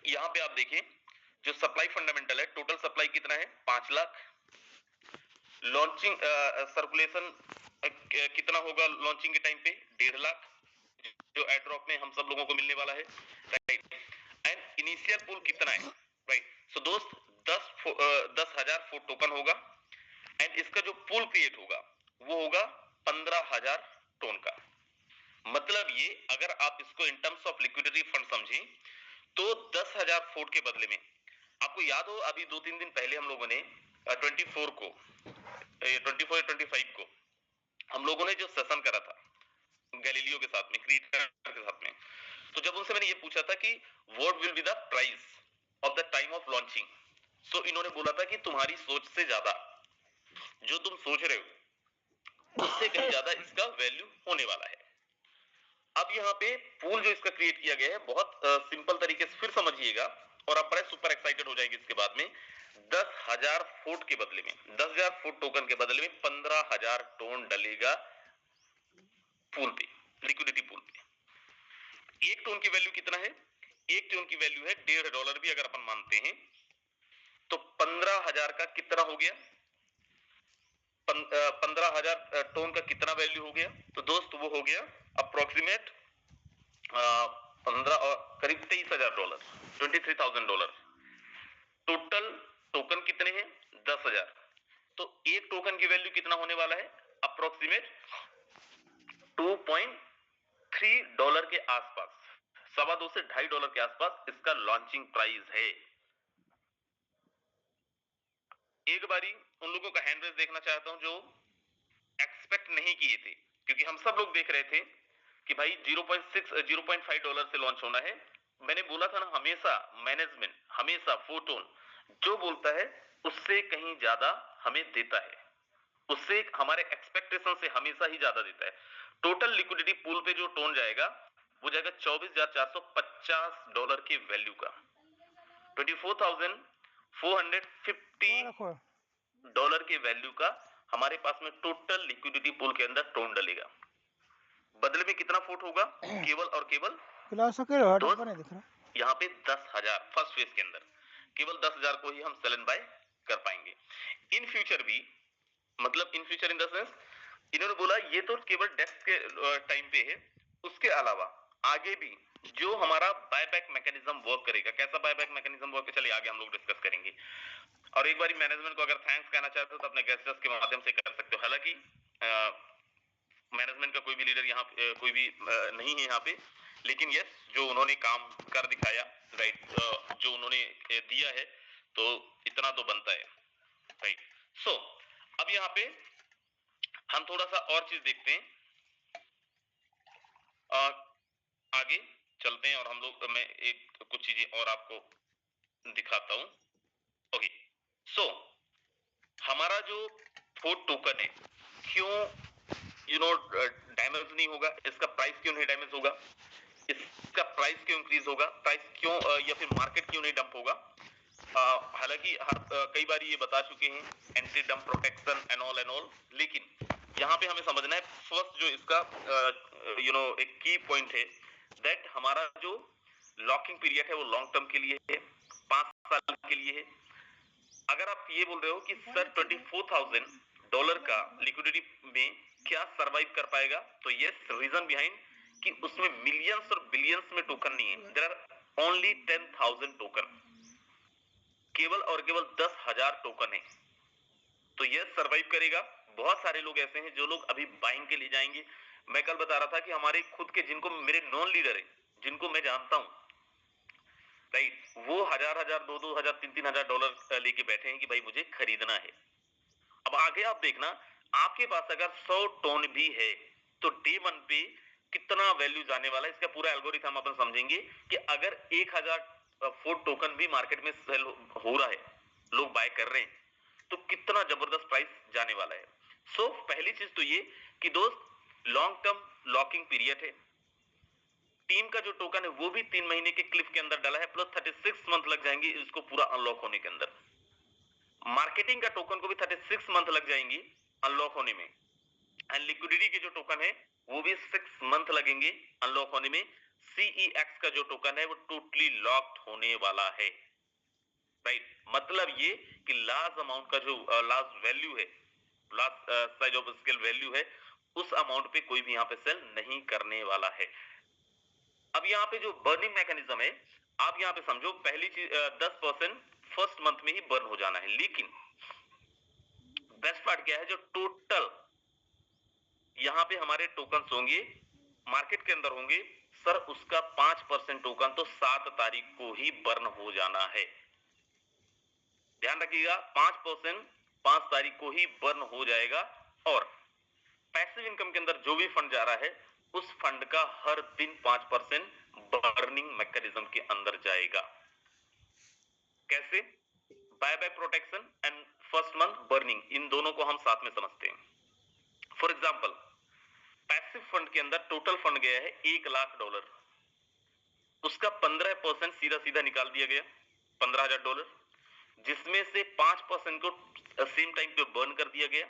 यहाँ पे आप देखिए जो सप्लाई फंडामेंटल है, टोटल सप्लाई कितना है 5 लाख, लॉन्चिंग सर्कुलेशन कितना होगा लॉन्चिंग के टाइम पे 1.5 लाख जो एड्रॉप में हम सब लोगों को मिलने वाला है, राइट। एंड इनिशियल पूल कितना है, राइट। सो दोस्त 10,000 फुट टोकन होगा एंड इसका जो पूल क्रिएट होगा वो होगा 15,000 टोन का। मतलब ये अगर आप इसको in terms of liquidity fund समझें तो 10,000 फुट के बदले में, आपको याद हो अभी 2-3 दिन पहले हम लोगों ने 24 को 24 या 25 को हम लोगों ने जो सेशन करा था गैलीलियो के साथ में, क्रिएटर के साथ में, तो जब उनसे मैंने ये पूछा था कि what will be the price of the time of launching, so इन्होंने बोला था कि तुम्हारी सोच से ज्यादा, जो तुम सोच रहे हो उससे कहीं ज्यादा इसका वैल्यू होने वाला है। अब यहाँ पे पूल जो इसका क्रिएट किया गया है बहुत सिंपल तरीके से फिर समझिएगा और आप बड़े सुपर एक्साइटेड हो जाएंगे इसके बाद में। 10,000 फुट के बदले में, 10,000 फुट टोकन के बदले में 15,000 टोन डलेगा पूल पे, लिक्विडिटी पूल पे। एक टोन की वैल्यू कितना है, एक टोन की वैल्यू है $1.5 भी अगर अपन मानते हैं तो 15,000 का कितना हो गया, 15,000 टोन का कितना वैल्यू हो गया, तो दोस्त वो हो गया अप्रोक्सीमेट 15 और करीब $23,000, $23,000। टोटल टोकन कितने हैं 10,000, तो एक टोकन की वैल्यू कितना होने वाला है अप्रोक्सीमेट $2.3 के आसपास, $2.25 से $2.5 के आसपास इसका लॉन्चिंग प्राइस है। एक बारी उन लोगों का हैंड रेस देखना चाहता हूं जो एक्सपेक्ट नहीं किए थे, क्योंकि हम सब लोग देख रहे थे कि भाई 0.6 $0.5 से लॉन्च होना है। मैंने बोला था ना, हमेशा मैनेजमेंट, हमेशा फोटोन जो बोलता है उससे कहीं ज्यादा हमें देता है, उससे हमारे एक्सपेक्टेशन से हमेशा ही ज्यादा देता है। टोटल लिक्विडिटी पूल पे जो टोन जाएगा वो जाएगा $24,450 की वैल्यू का, $24,450 के वैल्यू का हमारे पास में टोटल लिक्विडिटी पूल के अंदर टोन डलेगा। बदले में कितना फुट होगा, केवल और केवल यहाँ पे 10,000 फर्स्ट फेज के अंदर, केवल 10,000 को ही हम सेल एंड बाय कर पाएंगे। इन फ्यूचर भी, मतलब in future in the sense, इन्होंने बोला ये तो केवल डेस्क के टाइम पे है, उसके अलावा आगे भी जो हमारा बायबैक मैकेनिज्म वर्क करेगा। कैसा बायबैक मैकेनिज्म वर्क, चलिए आगे हम लोग डिस्कस करेंगे। और एक बार मैनेजमेंट को अगर थैंक्स कहना चाहते हो तो अपने गेस्टर्स के माध्यम से कर सकते हो। हालांकि मैनेजमेंट का कोई भी लीडर यहाँ कोई भी नहीं है यहाँ पे, लेकिन यस जो उन्होंने काम कर दिखाया, राइट, जो उन्होंने दिया है तो इतना तो बनता है, राइट। सो अब यहाँ पे हम थोड़ा सा और चीज देखते हैं, आगे चलते हैं और हम लोग, मैं एक कुछ चीजें और आपको दिखाता हूं। ओके, सो हमारा जो फोर्थ टोकन है क्यों डैमेज नहीं होगा, इसका प्राइस क्यों नहीं डैमेज होगा, इसका प्राइस क्यों इंक्रीज होगा, प्राइस क्यों या फिर मार्केट क्यों नहीं डंप होगा। हालांकि कई बार ये बता चुके हैं anti dump protection and all, लेकिन यहाँ पे हमें समझना है फर्स्ट जो इसका एक की पॉइंट है दैट हमारा जो लॉकिंग पीरियड है वो लॉन्ग टर्म के लिए है, 5 साल के लिए है। अगर आप ये बोल रहे हो कि सर $24,000 का लिक्विडिटी में क्या सरवाइव कर पाएगा, तो यस, रीजन बिहाइंड कि उसमें मिलियंस और बिलियंस में टोकन नहीं है, देयर आर ओनली 10,000 टोकन, केवल और केवल 10,000 टोकन है, तो यह सरवाइव करेगा। बहुत सारे लोग ऐसे हैं जो लोग अभी बाइंग के लिए जाएंगे। मैं कल बता रहा था कि हमारे खुद के जिनको मेरे नॉन लीडर है, जिनको मैं जानता हूं, राइट, वो $1,000, $2,000, $3,000 लेके बैठे हैं कि भाई मुझे खरीदना है। अब आगे आप देखना, आपके पास अगर 100 टोन भी है तो डे 1 पे कितना वैल्यू जाने वाला है, इसका पूरा एल्गोरिथम अपन समझेंगे कि अगर 1,000 टोकन भी मार्केट में सेल हो रहा है, लोग बाय कर रहे हैं, तो कितना जबरदस्त प्राइस जाने वाला है। सो पहली चीज तो ये कि दोस्त लॉन्ग टर्म लॉकिंग पीरियड है, टीम का जो टोकन है वो भी 3 महीने के क्लिफ के अंदर डाला है, प्लस 36 मंथ लग जाएंगे इसको पूरा अनलॉक होने के अंदर। मार्केटिंग का टोकन को भी 36 मंथ लग जाएंगी अनलॉक होने में, एंड लिक्विडिटी के जो टोकन है वो भी 6 मंथ लगेंगे अनलॉक होने में। CEX का जो टोकन है वो टोटली लॉक्ड होने वाला है, राइट। मतलब ये कि लार्ज अमाउंट का जो लार्ज वैल्यू है, large size of scale value है, उस अमाउंट पे कोई भी यहाँ पे सेल नहीं करने वाला है। अब यहाँ पे जो बर्निंग मैकेनिज्म है, आप यहाँ पे समझो पहली चीज 10% फर्स्ट मंथ में ही बर्न हो जाना है, लेकिन बेस्ट पार्ट क्या है, जो टोटल यहाँ पे हमारे टोकन होंगे मार्केट के अंदर होंगे सर, उसका 5% टोकन तो 7 तारीख को ही बर्न हो जाना है। ध्यान रखिएगा, 5% 5 तारीख को ही बर्न हो जाएगा। और पैसिव इनकम के अंदर जो भी फंड जा रहा है, उस फंड का हर दिन 5% बर्निंग मैकेनिज्म के अंदर जाएगा। कैसे? By by protection and first month burning, इन दोनों को हम साथ में समझते हैं। फॉर एग्जाम्पल, पैसिव फंड के अंदर टोटल फंड गया है $1,00,000, उसका 15% सीधा सीधा निकाल दिया गया, $15,000, जिसमें से 5% को सेम टाइम पे बर्न कर दिया गया,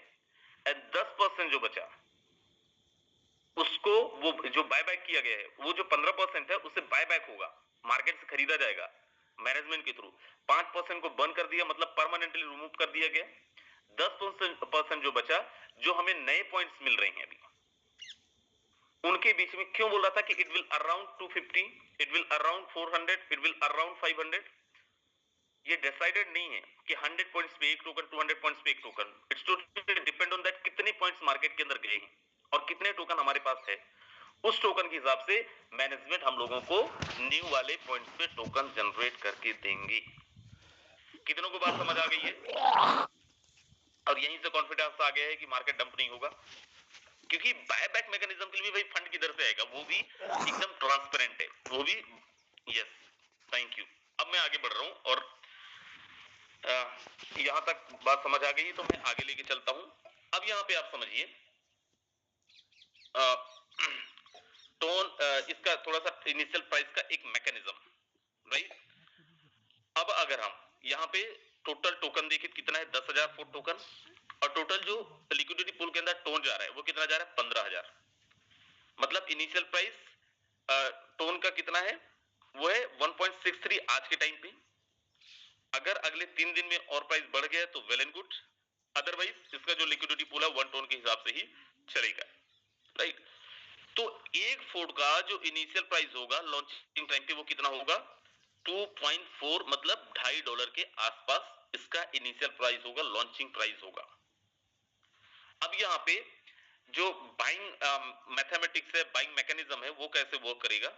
एंड 10% जो बचा उसको, वो जो बाय बैक किया गया है, वो जो 15% है उससे बाय बैक होगा, मार्केट से खरीदा जाएगा मैनेजमेंट के थ्रू। 5% को बर्न कर दिया, मतलब परमानेंटली रिमूव कर दिया गया। 10% जो बचा, जो हमें नए पॉइंट्स मिल रहे हैं अभी, उनके बीच में क्यों बोल रहा था कि it will around 250, it will around 400, it will around 500, ये डिसाइडेड नहीं है कि 100 पॉइंट्स पे एक टोकन, 200 पॉइंट्स पे एक token. It's totally depend on that कितने पॉइंट्स मार्केट के अंदर गए हैं और कितने टोकन हमारे पास है। उस टोकन के हिसाब से मैनेजमेंट हम लोगों को न्यू वाले पॉइंट्स पे टोकन जनरेट करके देंगे। कितनों को बात समझ आ गई है? और यहीं से कॉन्फिडेंस आ गया है कि मार्केट डंप नहीं होगा, क्योंकि बायबैक मैकेनिज्म के लिए भी भाई फंड किधर से आएगा, वो भी एकदम ट्रांसपेरेंट है, वो भी। Yes, thank you. अब मैं आगे बढ़ रहा हूं और यहां तक बात समझ आ गई तो मैं आगे लेके चलता हूं। अब यहां पे आप समझिए, टोन इसका थोड़ा सा इनिशियल प्राइस का एक मैकेनिज्म, राइट। अब अगर हम यहाँ पे टोटल टोकन देखें कितना है, 10,000 फुट टोकन, और टोटल जो लिक्विडिटी पूल के अंदर टोन जा रहा है वो कितना जा रहा है, 15,000। मतलब इनिशियल प्राइस टोन का कितना है, वो है 1.63 आज के टाइम पे। अगर अगले 3 दिन में और प्राइस बढ़ गया तो वेल एंड गुड, अदरवाइज इसका जो लिक्विडिटी पूल है 1 टोन के हिसाब से ही चलेगा, राइट। तो एक फूड का जो इनिशियल प्राइस होगा लॉन्चिंग टाइम पे वो कितना होगा, 2.4, मतलब $2.5 के आसपास इसका इनिशियल प्राइस होगा, लॉन्चिंग प्राइस होगा। अब यहाँ पे जो बाइंग मैथमेटिक्स है, बाइंग मैकेनिज्म है, वो कैसे वर्क करेगा,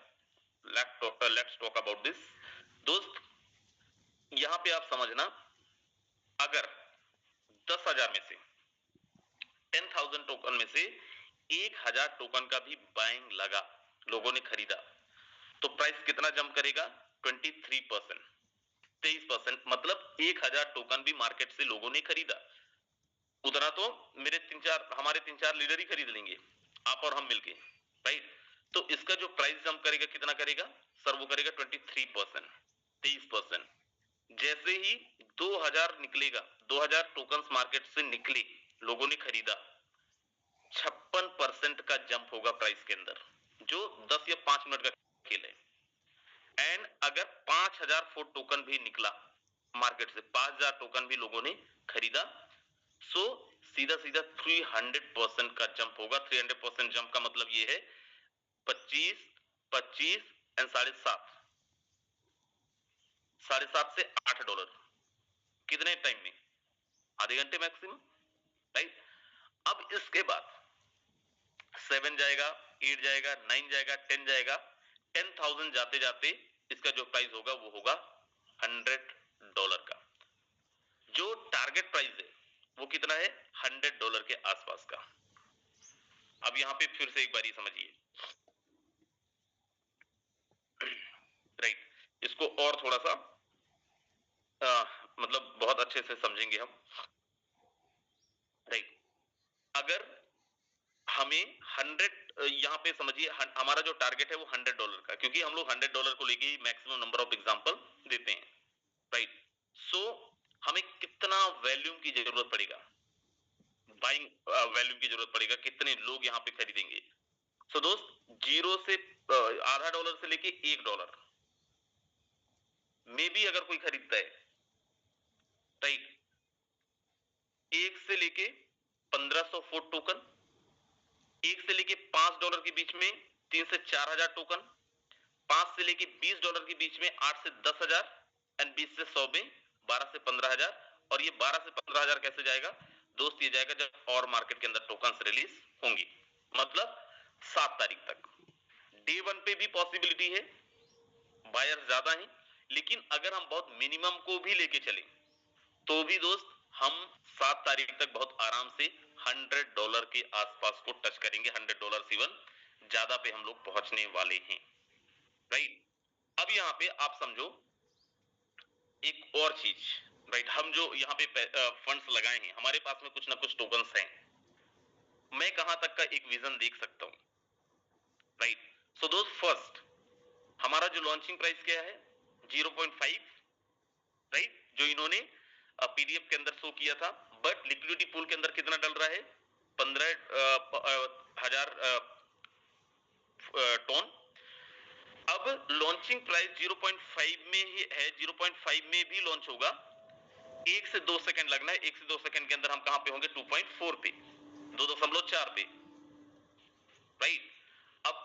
लेट्स टॉक अबाउट दिस। दोस्त, यहाँ पे आप समझना, अगर 10,000 में से 10,000 टोकन में से 1,000 टोकन का भी बाइंग लगा, लोगों ने खरीदा, तो प्राइस कितना जंप करेगा, 23%, 23%। मतलब 1,000 टोकन भी मार्केट से लोगों ने खरीदा, उतना तो हमारे 3-4 लीडर ही खरीद लेंगे, आप और हम मिलके, राइट। तो इसका जो प्राइस जंप करेगा कितना करेगा सर, वो करेगा 23%, 23%। जैसे ही 2,000 निकलेगा, 2,000 टोकन मार्केट से निकले, लोगों ने खरीदा, 56% का जंप होगा प्राइस के अंदर, जो 10 या 5 मिनट का खेल है। एंड अगर 5,000 फुट टोकन भी निकला मार्केट से, 5,000 टोकन भी लोगों ने खरीदा, सो सीधा सीधा 300% का जंप होगा। 300% जंप का मतलब ये है 25, 25 एंड 7.5, 7.5 से $8। कितने टाइम में, आधे घंटे मैक्सिमम, राइट। अब इसके बाद 7 जाएगा, 8 जाएगा, 9 जाएगा, 10 जाएगा, 10,000 जाते जाते इसका जो प्राइस होगा वो होगा $100 का। जो टारगेट प्राइस है वो कितना है, $100 के आसपास का। अब यहां पे फिर से एक बारी समझिए, राइट। इसको और थोड़ा सा मतलब बहुत अच्छे से समझेंगे हम, राइट। अगर हमें 100, यहाँ पे समझिए हमारा जो टारगेट है वो $100 का, क्योंकि हम लोग $100 को लेके मैक्सिमम नंबर ऑफ एग्जांपल देते हैं, राइट। सो हमें कितना वॉल्यूम की जरूरत पड़ेगा, बाइंग वॉल्यूम की जरूरत पड़ेगा, कितने लोग यहाँ पे खरीदेंगे। सो दोस्त, 0 से आधा डॉलर से लेके $1 में भी अगर कोई खरीदता है, राइट, 1 से लेके 1500 फुट टोकन, 1 से लेके $5 के बीच में 3 से 4000 टोकन, 5 से लेके $20 के बीच में 8 से 10,000, एंड 20 से 100 में 12 से 15,000। और ये 12 से 15,000 कैसे जाएगा दोस्त? ये जाएगा जब और मार्केट के अंदर टोकन्स रिलीज होंगी, मतलब 7 तारीख तक। डे 1 पे भी पॉसिबिलिटी है, बायर्स ज्यादा हैं, लेकिन अगर हम बहुत मिनिमम को भी लेके चले तो भी दोस्त हम 7 तारीख तक बहुत आराम से $100 के आसपास को टच करेंगे। $100 इवन ज्यादा पे हम लोग पहुंचने वाले हैं, राइट। अब यहाँ पे आप समझो एक और चीज, राइट, हम जो यहाँ पे फंड्स लगाए हैं, हमारे पास में कुछ ना कुछ टोकन्स हैं, मैं कहां तक का एक विजन देख सकता हूं, राइट। सो दोस्त, फर्स्ट हमारा जो लॉन्चिंग प्राइस क्या है 0.5, राइट, जो इन्होंने पीडीएफ के अंदर शो किया था, बट लिक्विडिटी पूल के अंदर कितना डल रहा है 15,000 टन। अब लॉन्चिंग प्राइस 0.5 में ही है, 0.5 में भी लॉन्च होगा, 1 से 2 सेकंड लगना है, 1 से 2 सेकंड के अंदर हम कहां पे होंगे 2.4 पे, 2.4 पे, राइट। अब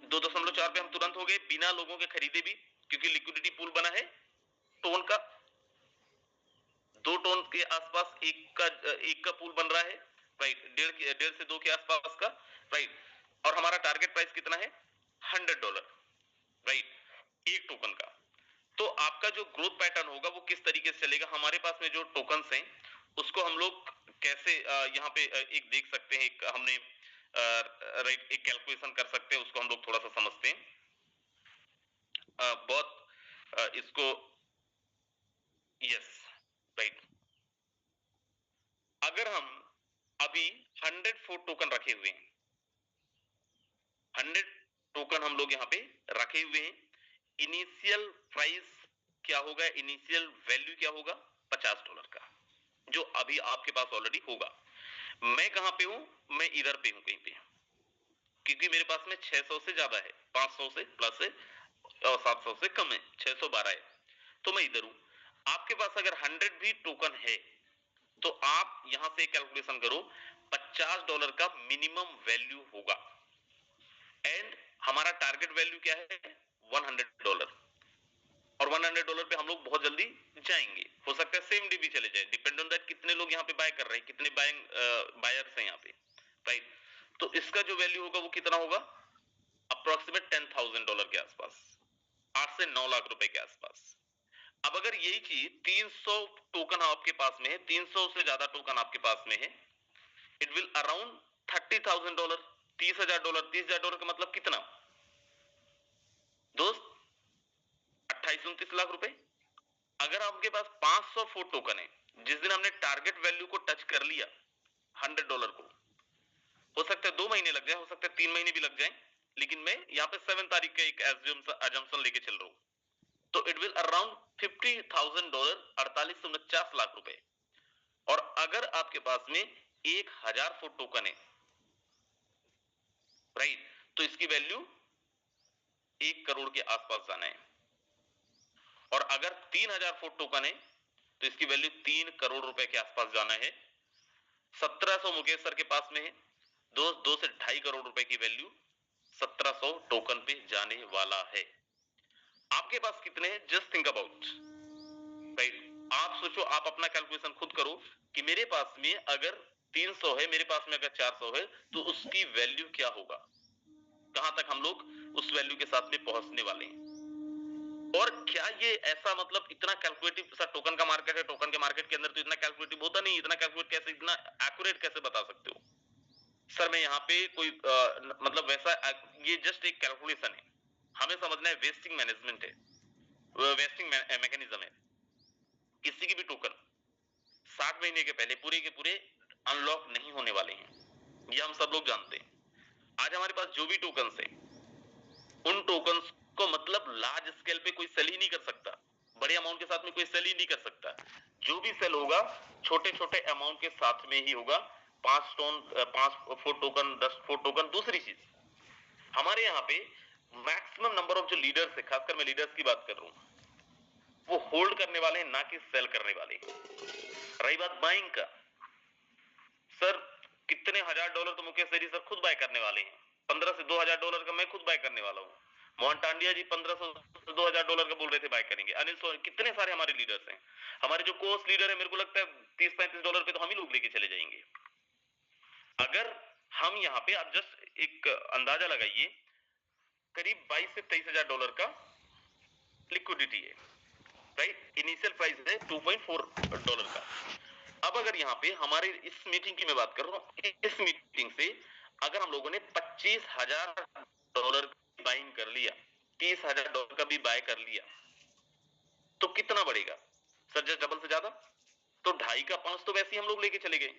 2.4 पे हम तुरंत हो गए बिना लोगों के खरीदे भी, क्योंकि लिक्विडिटी पूल बना है टोन का, 2 टोन के आसपास एक का पूल बन रहा है, राइट, 1.5 से 2 के आसपास का, राइट। और हमारा टारगेट प्राइस कितना है $100, राइट, एक टोकन का। तो आपका जो ग्रोथ पैटर्न होगा वो किस तरीके से चलेगा, हमारे पास में जो टोकन्स हैं उसको हम लोग कैसे यहाँ पे एक देख सकते हैं, एक हमने राइट एक कैलकुलेशन कर सकते हैं, उसको हम लोग थोड़ा सा समझते हैं। बहुत इसको, यस, राइट, अगर हम अभी 100 टोकन रखे हुए हैं, 100 टोकन हम लोग यहाँ पे रखे हुए हैं, इनिशियल प्राइस क्या होगा, इनिशियल वैल्यू क्या होगा $50 का, जो अभी आपके पास ऑलरेडी होगा। मैं कहां पे हूं, मैं इधर पे हूं कहीं पे, क्योंकि मेरे पास में 600 से ज्यादा है, 500 से प्लस है और 700 से कम है, 612 है, तो मैं इधर हूं। आपके पास अगर 100 भी टोकन है तो आप यहां से कैलकुलेशन करो, $50 का मिनिमम वैल्यू होगा, एंड हमारा टारगेट वैल्यू क्या है $100, और $100 पे हम लोग बहुत जल्दी जाएंगे, हो सकता है सेम डे भी चले जाए, डिपेंड ऑन दैट कितने लोग यहाँ पे बाय कर रहे हैं, कितने बायर्स हैं यहाँ पे, राइट। तो इसका जो वैल्यू होगा वो कितना होगा, अप्रोक्सीमेट $10,000 के आसपास, 8 से 9 लाख रुपए के आसपास। अब अगर यही चीज 300 टोकन आपके पास में है, 300 से ज्यादा टोकन आपके पास में है, इट विल अराउंड $30,000, $30,000, $30,000 का मतलब कितना दोस्त, 28-29 लाख रुपए। अगर आपके पास 500 फुट टोकन है, जिस दिन हमने टारगेट वैल्यू को टच कर लिया $100 को, हो सकता है 2 महीने लग जाए, हो सकता है 3 महीने भी लग जाए, लेकिन मैं यहाँ पे 7 तारीख का एक एजम्पशन लेके चल रहा हूं, तो इट विल अराउंड $50,000, 48 से 49 लाख रुपए। और अगर आपके पास में 1000 फुट टोकन है, राइट, तो इसकी वैल्यू 1 करोड़ के आसपास जाना है, और अगर 3000 फुट टोकन है तो इसकी वैल्यू 3 करोड़ रुपए के आसपास जाना है। 1700 मुकेश सर के पास में है दोस्त, 2 से 2.5 करोड़ रुपए की वैल्यू 1700 टोकन पे जाने वाला है। आपके पास कितने हैं, जस्ट थिंक अबाउट, राइट, आप सोचो, आप अपना कैलकुलेशन खुद करो कि मेरे पास में अगर 300 है, मेरे पास में अगर 400 है, तो उसकी वैल्यू क्या होगा, कहां तक हम लोग उस वैल्यू के साथ में पहुंचने वाले हैं। और क्या ये ऐसा मतलब इतना कैलकुलेटिव सा टोकन का मार्केट है, टोकन के मार्केट के अंदर तो इतना कैलकुलेटिव होता नहीं, इतना कैलकुलेट कैसे, इतना एक्यूरेट कैसे बता सकते हो सर? मैं यहाँ पे कोई मतलब वैसा, ये जस्ट एक कैलकुलेशन है, हमें समझना है वेस्टिंग मैनेजमेंट है, वेस्टिंग मैकेनिज्म है। किसी की भी टोकन 60 महीने के पहले पूरे के पूरे अनलॉक नहीं होने वाले हैं, ये हम सब लोग जानते हैं। आज हमारे पास जो भी टोकन्स है, उन टोकन्स को मतलब लार्ज स्केल पे कोई सेल ही नहीं कर सकता, बड़े अमाउंट के साथ में कोई सेल ही नहीं कर सकता। जो भी सेल होगा छोटे छोटे अमाउंट के साथ में ही होगा, 5 फुट टोकन, 10 फुट टोकन। दूसरी चीज, हमारे यहाँ पे मैक्सिमम नंबर ऑफ जो लीडर्स है, खासकर मैं लीडर्स की बात कर रहा हूं, वो होल्ड करने वाले हैं, ना कि सेल करने वाले। रही बात बाइंग का, सर कितने $1000 तो मुकेश सर सर खुद बाय करने वाले हैं। $1500 से $2000 का मैं खुद बाय करने वाला हूँ। मोहन टांडिया जी $1500 से $2000 का बोल रहे थे बाय करेंगे। अनिल सोनी, कितने सारे हमारे लीडर्स हैं। हमारे जो कोर्स लीडर है, मेरे को लगता है $30-35 पे तो हम ही लोग लेके चले जाएंगे। अगर हम यहाँ पे, आप जस्ट एक अंदाजा लगाइए, करीब $22,000 से $23,000 का लिक्विडिटी है, राइट। इनिशियल प्राइस है $2.4 का। अब अगर यहाँ पे हमारे इस मीटिंग की मैं बात कर रहा हूँ, इस मीटिंग से अगर हम लोगों ने $25,000 बाइंग कर लिया, $30,000 का भी बाय कर लिया, तो कितना बढ़ेगा सर? जस्ट डबल से ज्यादा। तो 2.5 का 5 तो वैसे ही हम लोग लेके चले गए,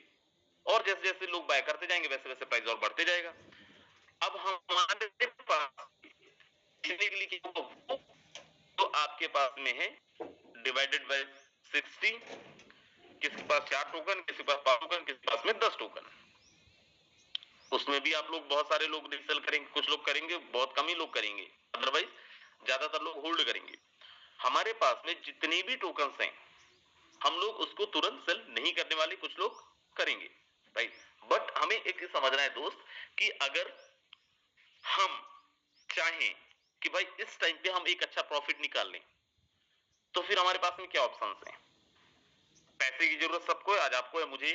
और जैसे जैसे लोग बाय करते जाएंगे वैसे वैसे प्राइस और बढ़ते जाएगा। अब हमारे पास तो आपके पास में है डिवाइडेड बाय 60, किसी के पास 4 टोकन, किसी के पास 5 टोकन, किसी के पास में 10 टोकन। उसमें भी आप लोग, बहुत सारे लोग रीसेल करेंगे, कुछ लोग करेंगे, बहुत कम ही लोग करेंगे, अदरवाइज ज्यादातर लोग होल्ड करेंगे। हमारे पास में जितने भी टोकन्स हैं, हम लोग उसको तुरंत सेल नहीं करने वाले, कुछ लोग करेंगे, राइट। बट हमें एक चीज समझना है दोस्त, कि अगर हम चाहें कि भाई इस टाइम पे हम एक अच्छा प्रॉफिट निकाल लें, तो फिर हमारे पास में क्या ऑप्शंस हैं? पैसे की जरूरत सबको है, आज आपको है, मुझे।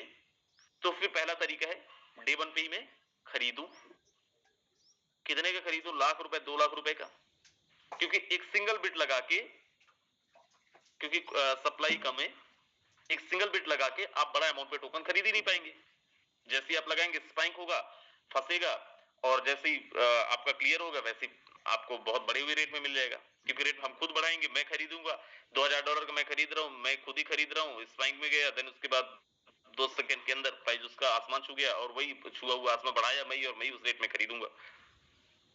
तो फिर पहला तरीका है डे 1 पे ही मैं खरीदूं। कितने का खरीदूं? लाख रुपए, 2 लाख रुपए का। क्योंकि एक सिंगल बिट लगा के, क्योंकि सप्लाई कम है, एक सिंगल बिट लगा के आप बड़ा अमाउंट पे टोकन खरीद ही नहीं पाएंगे। जैसे ही आप लगाएंगे स्पाइक होगा, फंसेगा, और जैसे ही आपका क्लियर होगा, वैसे आपको बहुत बड़े हुए रेट में मिल जाएगा। क्योंकि रेट हम खुद बढ़ाएंगे, मैं खरीदूंगा $2000 का, मैं खरीद रहा हूँ, मैं खुद ही खरीद रहा हूँ, स्पाइक में गया, देन उसके बाद 2 सेकंड के अंदर प्राइस उसका आसमान छू गया, और वही छुआ हुआ आसमान बढ़ाया मैं ही, और मैं ही उस रेट में खरीदूंगा,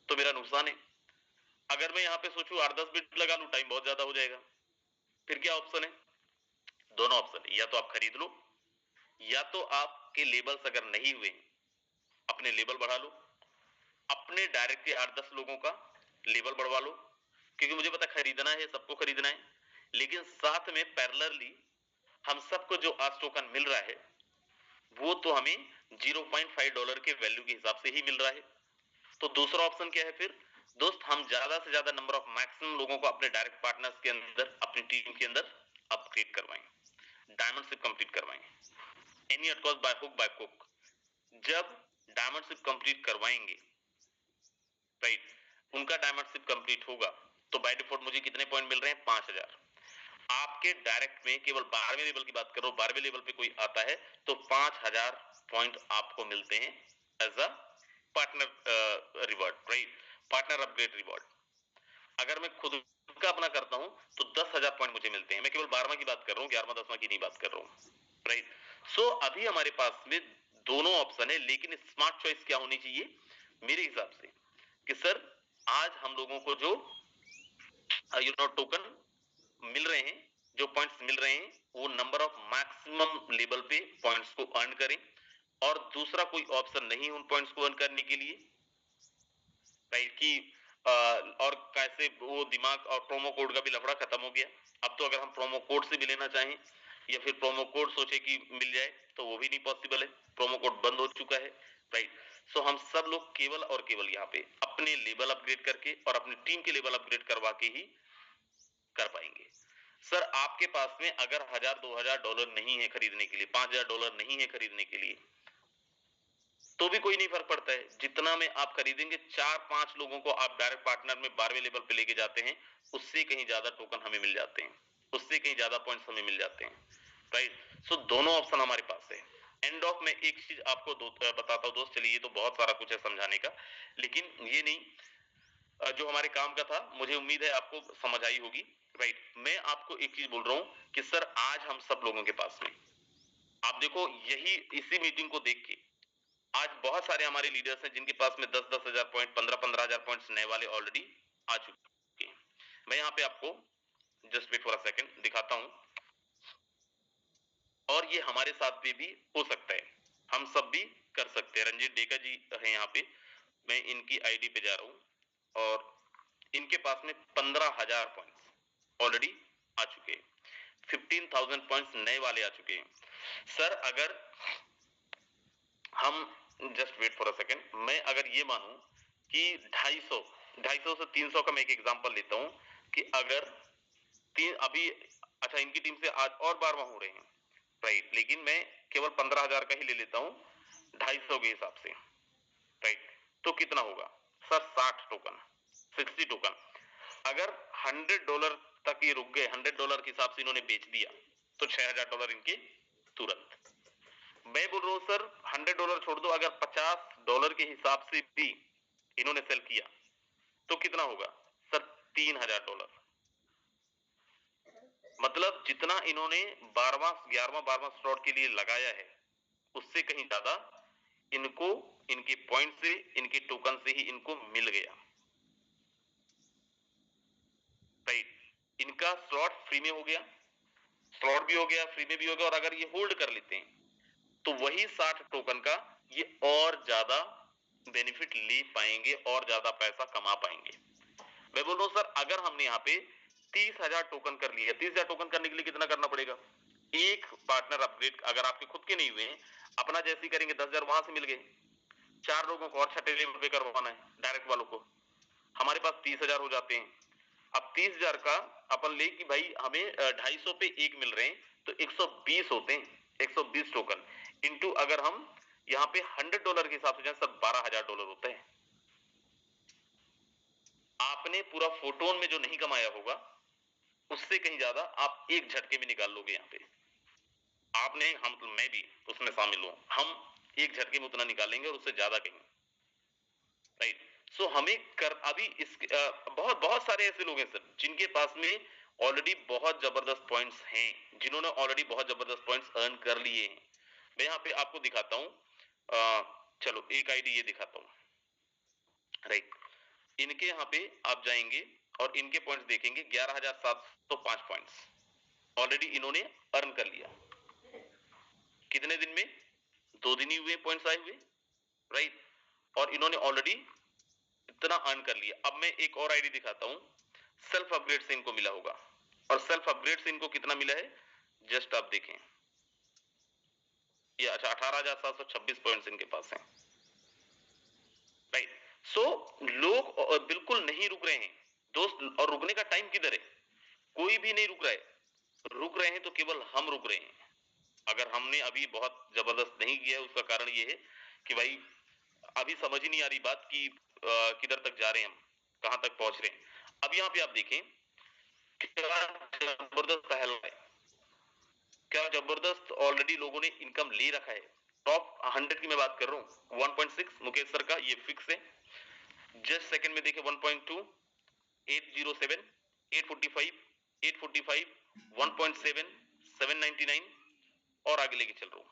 तो मेरा नुकसान है। अगर मैं यहाँ पे सोचूं 8-10 बिट लगा लूं, टाइम बहुत ज्यादा हो जाएगा। फिर क्या ऑप्शन है? दोनों ऑप्शन है, या तो आप खरीद लो, या तो आपके लेबल्स अगर नहीं हुए, अपने लेबल बढ़ा लो, अपने डायरेक्ट के 8-10 लोगों का लेबल बढ़वा लो। क्योंकि मुझे पता खरीदना है, सबको खरीदना है, लेकिन साथ में पैरेलली हम सबको जो आज टोकन मिल रहा है, वो तो हमें $0.5 के वैल्यू के हिसाब से ही मिल रहा है। तो दूसरा ऑप्शन क्या है फिर दोस्त? हम ज्यादा से ज्यादा नंबर ऑफ मैक्सिमम लोगों को अपने डायरेक्ट पार्टनर्स के अंदर, अपनी टीम के अंदर अपग्रेड करवाएं, डायमंडशिप कंप्लीट करवाएं, any at cost, by hook bye cook. जब डायमंडशिप कंप्लीट करवाएंगे, राइट, उनका डायमंडशिप कंप्लीट होगा, तो बाय डिफॉल्ट मुझे कितने पॉइंट मिल रहे हैं? 5000। आपके डायरेक्ट में केवल 12वें लेवल की बात करो, 12वें लेवल पे कोई आता है तो 5000 पॉइंट आपको मिलते हैं as a partner reward, right, partner upgrade reward. अगर मैं खुद का अपना करता हूं तो 10,000 पॉइंट मुझे मिलते हैं। मैं केवल 12वां की बात कर रहा हूं, 11वां 10वां की नहीं बात कर रहा हूं, राइट। सो अभी हमारे पास में दोनों ऑप्शन है, लेकिन स्मार्ट चॉइस क्या होनी चाहिए मेरे हिसाब से, कि सर आज हम लोगों को जो टोकन मिल रहे हैं, जो पॉइंट्स मिल रहे हैं, वो नंबर ऑफ मैक्सिमम लेवल पे पॉइंट्स को अर्न करें, और दूसरा कोई ऑप्शन नहीं उन पॉइंट्स को अर्न करने के लिए, राइट। कि और कैसे वो दिमाग और प्रोमो कोड का भी लफड़ा खत्म हो गया। अब तो अगर हम प्रोमो कोड से भी लेना चाहें, या फिर प्रोमो कोड सोचे कि मिल जाए, तो वो भी नहीं पॉसिबल है, प्रोमो कोड बंद हो चुका है, राइट। सो हम सब लोग केवल और केवल यहाँ पे अपने लेवल अपग्रेड करके और अपनी टीम के लेवल अपग्रेड करवा के ही कर पाएंगे। सर आपके पास में अगर $1000-2000 नहीं है खरीदने के लिए, $5000 नहीं है खरीदने के लिए, तो भी कोई नहीं फर्क पड़ता है। जितना में आप खरीदेंगे, 4-5 लोगों को आप डायरेक्ट पार्टनर में 12वें लेवल पे लेके जाते हैं, उससे कहीं ज्यादा टोकन हमें मिल जाते हैं, उससे कहीं ज्यादा पॉइंट्स हमें मिल जाते हैं, राइट। सो दोनों ऑप्शन हमारे पास है। एंड ऑफ में एक चीज आपको बताता हूं दोस्त, चलिए ये तो बहुत सारा कुछ है समझाने का, लेकिन ये नहीं, जो हमारे काम का था, मुझे उम्मीद है आपको समझ आई होगी, राइट। मैं आपको एक चीज बोल रहा हूं कि सर आज हम सब लोगों के पास में, आप देखो, यही इसी मीटिंग को देख के आज बहुत सारे हमारे लीडर्स हैं जिनके पास में 10-10 हजार पॉइंट, 15-15 हजार पॉइंट्स नए वाले ऑलरेडी आ चुके हैं। मैं यहाँ पे आपको just wait for a second दिखाता हूं, और ये हमारे साथ भी हो सकता है, हम सब भी कर सकते हैं। रंजीत डेका जी है यहाँ पे, मैं इनकी आईडी पे जा रहा हूँ, और इनके पास में 15,000 पॉइंट्स ऑलरेडी आ चुके हैं, 15,000 पॉइंट्स नए वाले आ चुके हैं। सर अगर हम just wait for a second, मैं अगर ये मानूं कि 250 से 300 का मैं एक एग्जांपल लेता हूं कि अगर अभी अच्छा इनकी टीम से आज और 12वां हो रहे हैं, राइट, लेकिन मैं केवल 15,000 का ही ले लेता हूं 250 के हिसाब से, राइट, तो कितना होगा सर? 60 token, 60 token. अगर $100 तक ये रुक गए, $100 के हिसाब से इन्होंने बेच दिया तो $6,000 इनके तुरंत। मैं बोल रहा हूं सर $100 छोड़ दो, अगर $50 के हिसाब से भी इन्होंने सेल किया तो कितना होगा सर? $3,000। मतलब जितना इन्होंने 12वां 11वां 12वां स्लॉट के लिए लगाया है उससे कहीं ज्यादा इनको इनके पॉइंट से, इनके टोकन से ही इनको मिल गया, राइट। इनका स्लॉट फ्री में हो गया, स्लॉट भी हो गया, फ्री में भी हो गया, और अगर ये होल्ड कर लेते हैं तो वही 60 टोकन का ये और ज्यादा बेनिफिट ले पाएंगे और ज्यादा पैसा कमा पाएंगे। मैं बोल रहा हूं सर अगर हमने यहाँ पे 30,000 टोकन कर लिया, 30,000 टोकन करने के लिए कितना करना पड़ेगा? एक पार्टनर अपग्रेड अगर आपके खुद के नहीं हुए हैं, अपना जैसे करेंगे 10,000 वहां से मिल गए, 4 लोगों को और छठे लेवल पे करवाना है डायरेक्ट वालों को, हमारे पास 30,000 हो जाते हैं। अब 30,000 का अपन ले कि भाई हमें 250 पे एक मिल रहे हैं तो 120 होते हैं, 120 टोकन इंटू अगर हम यहाँ पे $100 के हिसाब से जाए सब $12,000 होता है। आपने पूरा फोटोन में जो नहीं कमाया होगा उससे कहीं ज्यादा आप एक झटके में निकाल लोगे। यहाँ पे आपने, हम तो मैं भी उसमें शामिल हूं, हम एक झटके में उतना निकालेंगे और उससे ज्यादा कहीं, राइट। सो हमें कर अभी इस बहुत बहुत सारे ऐसे लोग हैं सर जिनके पास में ऑलरेडी बहुत जबरदस्त पॉइंट्स हैं, जिन्होंने ऑलरेडी बहुत जबरदस्त पॉइंट्स अर्न कर लिए हैं। मैं यहाँ पे आपको दिखाता हूं, चलो एक आईडी ये दिखाता हूं, राइट। इनके यहाँ पे आप जाएंगे और इनके पॉइंट्स देखेंगे, 11,705 पॉइंट्स ऑलरेडी इन्होंने अर्न कर लिया। कितने दिन में? 2 दिन ही हुए पॉइंट्स आए हुए, राइट, और इन्होंने ऑलरेडी इतना अर्न कर लिया। अब मैं एक और आईडी दिखाता हूं, सेल्फ अपग्रेड से इनको मिला होगा, और सेल्फ अपग्रेड से इनको कितना मिला है जस्ट आप देखें, ये अच्छा 18,726 पॉइंट्स इनके पास हैं, राइट। सो लोग बिल्कुल नहीं रुक रहे हैं दोस्त, और रुकने का टाइम किधर है? कोई भी नहीं रुक रहा है, रुक रहे हैं तो केवल हम रुक रहे हैं। अगर हमने अभी बहुत जबरदस्त नहीं किया उसका कारण ये है कि भाई अभी समझ ही नहीं आ रही बात कि किधर तक जा रहे हैं, हम कहां तक पहुंच रहे हैं। अब यहाँ पे आप देखें क्या जबरदस्त पहल है, क्या जबरदस्त ऑलरेडी लोगों ने इनकम ले रखा है। टॉप 100 की मैं बात कर रहा हूँ, 1.6 मुकेश सर का ये फिक्स है। जस्ट सेकंड में देखे 1.2, 807, 845, 845, 1.7, 799 और आगे लेके चल रहा हूँ।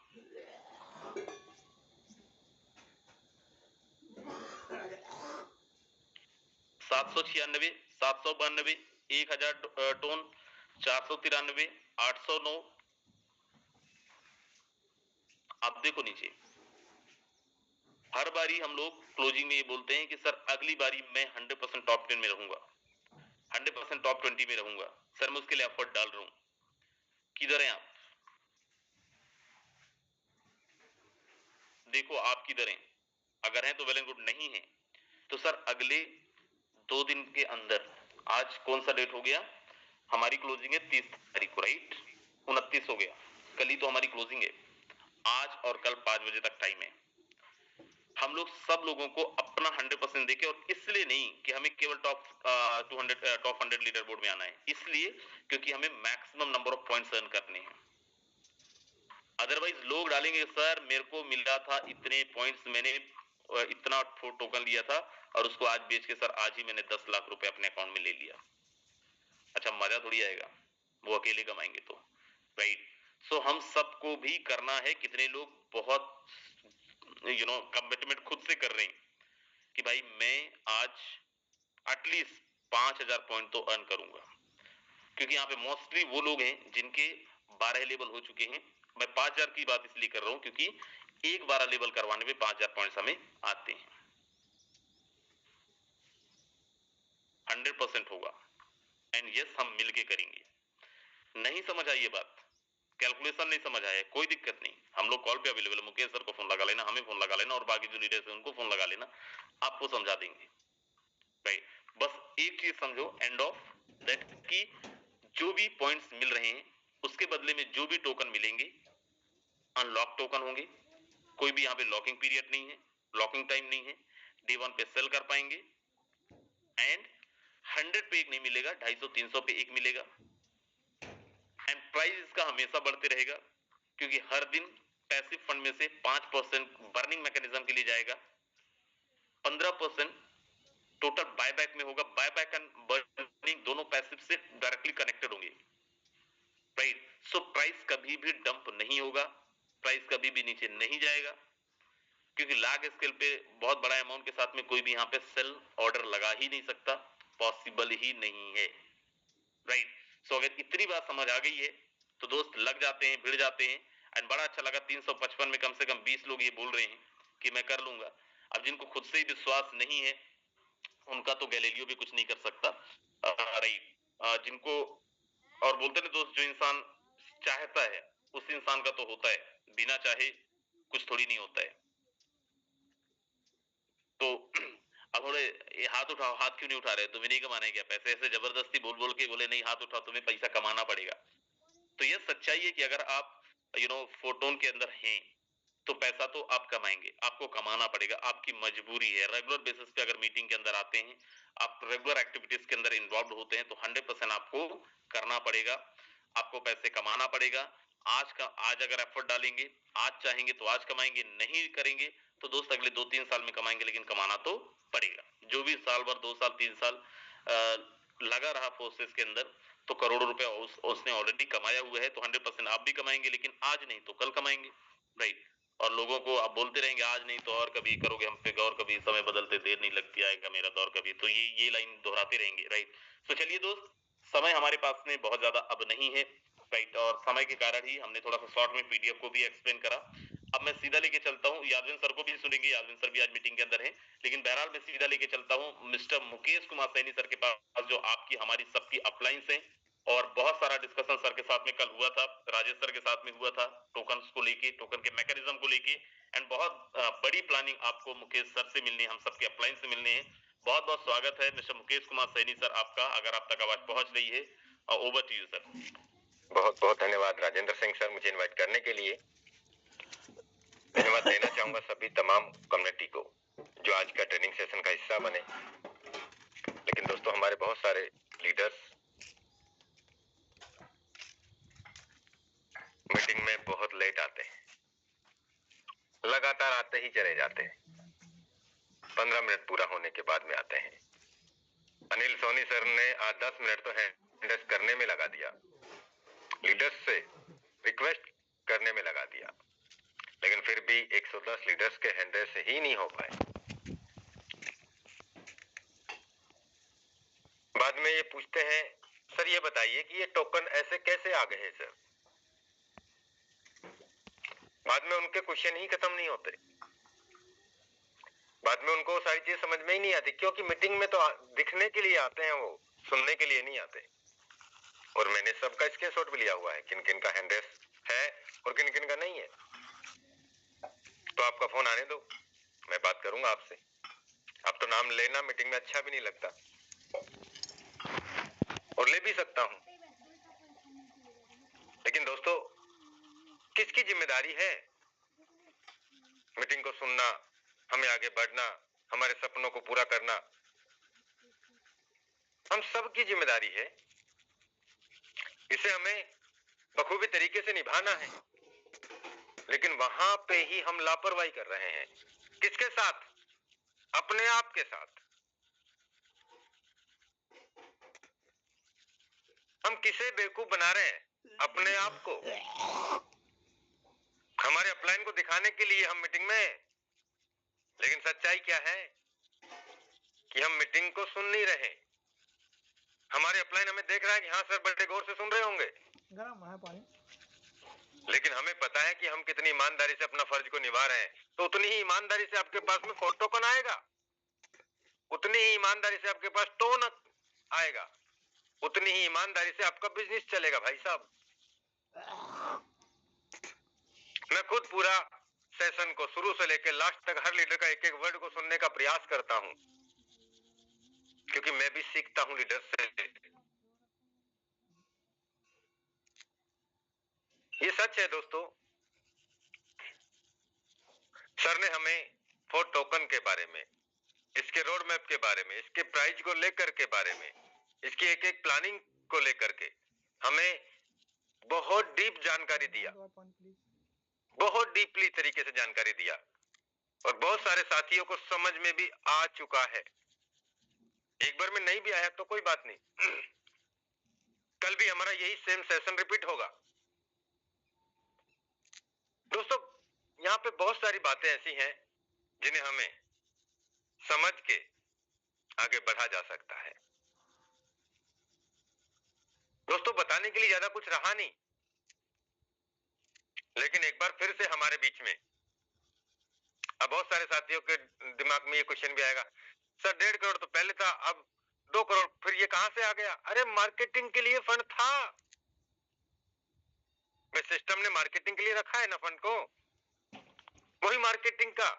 796, 792, 1,000 टोन, 493, 809। आप देखो नीचे, हर बारी हम लोग क्लोजिंग में ये बोलते हैं कि सर अगली बारी मैं 100% टॉप 10 में रहूंगा, 100% टॉप 20 में रहूंगा। सर मैं उसके लिए एफर्ट डाल रहा हूं। किधर हैं आप? देखो आप किधर हैं? अगर हैं तो वेल एंड गुड, नहीं है तो सर अगले 2 दिन के अंदर, आज कौन सा डेट हो गया, हमारी क्लोजिंग है 30 तारीख को, राइट, 29 हो गया, कल ही तो हमारी क्लोजिंग है। आज और कल 5 बजे तक टाइम है। हम लोग सब लोगों को अपना 100% देके, और इसलिए नहीं कि हमें केवल टॉप 200 टॉप 100 लीडर बोर्ड में आना है, इसलिए क्योंकि हमें maximum number of points earn करने हैं। अदरवाइज लोग डालेंगे सर मेरे को मिल रहा था इतने पॉइंट्स, मैंने इतना टोकन लिया था और उसको आज बेच के सर आज ही मैंने 10 लाख रुपए अपने अकाउंट में ले लिया। अच्छा मजा थोड़ी आएगा, वो अकेले कमाएंगे तो, राइट। सो हम सबको भी करना है। कितने लोग बहुत कमिटमेंट खुद से कर रहे हैं कि भाई मैं आज एटलीस्ट 5,000 पॉइंट तो अर्न करूंगा, क्योंकि यहाँ पे मोस्टली वो लोग हैं जिनके 12 लेवल हो चुके हैं। मैं 5,000 की बात इसलिए कर रहा हूं क्योंकि एक 12 लेवल करवाने में 5,000 पॉइंट्स हमें आते हैं। 100% होगा। एंड यस, हम मिलके करेंगे। नहीं समझ आई ये बात, कैलकुलेशन नहीं समझ आया, कोई दिक्कत नहीं, हम लोग कॉल पे अवेलेबल है। मुकेश सर को फोन लगा लेना, हमें फोन लगा लेना, और बाकी जो लीडर्स हैं उनको फोन लगा लेना, आपको समझा देंगे। राइट, बस एक चीज समझो एंड ऑफ दैट कि जो भी पॉइंट्स मिल रहे हैं उसके बदले में जो भी टोकन मिलेंगे अनलॉक टोकन होंगे। कोई भी यहाँ पे लॉकिंग पीरियड नहीं है, लॉकिंग टाइम नहीं है, डे 1 पे सेल कर पाएंगे। एंड 100 पे एक नहीं मिलेगा, 250-300 पे एक मिलेगा। एंड प्राइस इसका हमेशा बढ़ते रहेगा, क्योंकि हर दिन पैसिव फंड में से 5% बर्निंग मैकेनिज्म के लिए जाएगा, 15% टोटल बायबैक में होगा। बायबैक एंड बर्निंग दोनों पैसिव से डायरेक्टली कनेक्टेड होंगे। राइट, सो प्राइस कभी भी डंप नहीं होगा, प्राइस कभी भी नीचे नहीं जाएगा, क्योंकि लार्ज स्केल पे बहुत बड़ा अमाउंट के साथ में कोई भी यहाँ पे सेल ऑर्डर लगा ही नहीं सकता, पॉसिबल ही नहीं है। राइट, सो अगर इतनी बात समझ आ गई है तो दोस्त लग जाते हैं, भिड़ जाते हैं। एंड बड़ा अच्छा लगा 355 में कम से कम 20 लोग ये बोल रहे हैं कि मैं कर लूंगा। अब जिनको खुद से ही विश्वास नहीं है उनका तो गैलीलियो भी कुछ नहीं कर सकता। राइट, जिनको और बोलते ना दोस्त, जो इंसान चाहता है उस इंसान का तो होता है, बिना चाहे कुछ थोड़ी नहीं होता है। तो अब बोले ये हाथ उठाओ, हाथ क्यों नहीं उठा रहे, तुम्हें नहीं कमाना है क्या पैसे? ऐसे जबरदस्ती बोल बोल के बोले नहीं हाथ उठाओ, तुम्हें पैसा कमाना पड़ेगा। तो ये सच्चाई है कि अगर आप फोटोन के अंदर हैं तो पैसा तो आप कमाएंगे, आपको कमाना पड़ेगा, आपकी मजबूरी है। रेगुलर बेसिस पे अगर मीटिंग के अंदर आते हैं, आप रेगुलर एक्टिविटीज के अंदर इन्वॉल्व होते हैं, तो 100% आपको करना पड़ेगा, आपको पैसे कमाना पड़ेगा। आज अगर एफर्ट डालेंगे, आज चाहेंगे तो आज कमाएंगे, नहीं करेंगे तो दोस्त अगले 2-3 साल में कमाएंगे, लेकिन कमाना तो पड़ेगा। जो भी साल भर 2 साल 3 साल लगा रहा फोर्सेस के अंदर, तो करोड़ों रुपए उसने ऑलरेडी कमाया हुआ है, तो 100% आप भी कमाएंगे, लेकिन आज नहीं तो कल कमाएंगे। राइट, और लोगों को आप बोलते रहेंगे आज नहीं तो और कभी करोगे हम पे गौर, कभी समय बदलते देर नहीं लगती, आएगा मेरा दौर कभी, तो ये लाइन दोहराते रहेंगे। राइट, तो चलिए दोस्त, समय हमारे पास में बहुत ज्यादा अब नहीं है। राइट, और समय के कारण ही हमने थोड़ा सा शॉर्ट में पीडीएफ को भी एक्सप्लेन करा। अब मैं सीधा लेके चलता हूँ, यादविन सर को भी सुनेंगे, यादविन सर भी आज मीटिंग के अंदर है, लेकिन बहरहाल मैं सीधा लेके चलता हूँ मिस्टर मुकेश कुमार सैनी सर के पास, जो आपकी हमारी सबकी अपलाइंस है। और बहुत सारा डिस्कशन सर के साथ में कल हुआ था, राजेश सर के साथ में हुआ था, टोकन को लेके, टोकन के मैकेनिज्म को लेके। एंड बहुत बड़ी प्लानिंग आपको मुकेश सर से मिलनी है, हम सबके अपलाइन से मिलने हैं। बहुत बहुत स्वागत है मिस्टर मुकेश कुमार सैनी सर आपका, अगर आप तक आवाज पहुंच रही है। Over to you sir. बहुत बहुत धन्यवाद राजेंद्र सिंह सर, मुझे इनवाइट करने के लिए। धन्यवाद देना चाहूंगा सभी तमाम कम्युनिटी को जो आज का ट्रेनिंग सेशन का हिस्सा बने। लेकिन दोस्तों, हमारे बहुत सारे लीडर्स मीटिंग में बहुत लेट आते हैं, लगातार आते ही चले जाते हैं, 15 मिनट पूरा होने के बाद में आते हैं। अनिल सोनी सर ने आज 10 मिनट तो हैंड करने में लगा दिया, लीडर्स से रिक्वेस्ट करने में लगा दिया, लेकिन फिर भी 110 लीडर्स के हैंड से ही नहीं हो पाए। बाद में ये पूछते हैं सर ये बताइए कि ये टोकन ऐसे कैसे आ गए हैं सर। बाद में उनके क्वेश्चन ही खत्म नहीं होते, बाद में उनको सारी चीज समझ में ही नहीं आती, क्योंकि मीटिंग में तो दिखने के लिए आते हैं, वो सुनने के लिए नहीं आते। और मैंने सबका स्क्रीनशॉट भी लिया हुआ है, किन किन का हैंड है और किन किन का नहीं है। तो आपका फोन आने दो, मैं बात करूंगा आपसे। अब तो नाम लेना मीटिंग में अच्छा भी नहीं लगता, और ले भी सकता हूं, लेकिन दोस्तों किसकी जिम्मेदारी है मीटिंग को सुनना, हमें आगे बढ़ना, हमारे सपनों को पूरा करना? हम सबकी जिम्मेदारी है, इसे हमें बखूबी तरीके से निभाना है। लेकिन वहां पे ही हम लापरवाही कर रहे हैं। किसके साथ? अपने आप के साथ। हम किसे बेवकूफ बना रहे हैं? अपने आप को। हमारे अपलाइन को दिखाने के लिए हम मीटिंग में, लेकिन सच्चाई क्या है कि हम मीटिंग को सुन नहीं रहे। हमारे अपलाइन हमें देख रहा है कि हाँ सर बड़े गौर से सुन रहे होंगे, गरम है पानी, लेकिन हमें पता है कि हम कितनी ईमानदारी से अपना फर्ज को निभा रहे हैं। तो उतनी ही ईमानदारी से आपके पास में टोकन आएगा, उतनी ही ईमानदारी से आपके पास आएगा, उतनी ही ईमानदारी से आपका बिजनेस चलेगा भाई साहब। मैं खुद पूरा सेशन को शुरू से लेकर लास्ट तक हर लीडर का एक एक वर्ड को सुनने का प्रयास करता हूं, क्योंकि मैं भी सीखता हूं लीडर से। ये सच है दोस्तों। सर ने हमें 4 टोकन के बारे में, इसके रोड मैप के बारे में, इसके प्राइस को लेकर के बारे में, इसकी एक एक प्लानिंग को लेकर के हमें बहुत डीप जानकारी दिया, बहुत डीपली तरीके से जानकारी दिया, और बहुत सारे साथियों को समझ में भी आ चुका है। एक बार में नहीं भी आया तो कोई बात नहीं, कल भी हमारा यही सेम सेशन रिपीट होगा। दोस्तों, यहाँ पे बहुत सारी बातें ऐसी हैं जिन्हें हमें समझ के आगे बढ़ा जा सकता है। दोस्तों, बताने के लिए ज्यादा कुछ रहा नहीं, लेकिन एक बार फिर से हमारे बीच में अब बहुत सारे साथियों के दिमाग में ये क्वेश्चन भी आएगा, सर 1.5 करोड़ तो पहले था, अब 2 करोड़ फिर ये कहां से आ गया? अरे मार्केटिंग के लिए फंड था, सिस्टम ने मार्केटिंग के लिए रखा है ना फंड को, वही मार्केटिंग का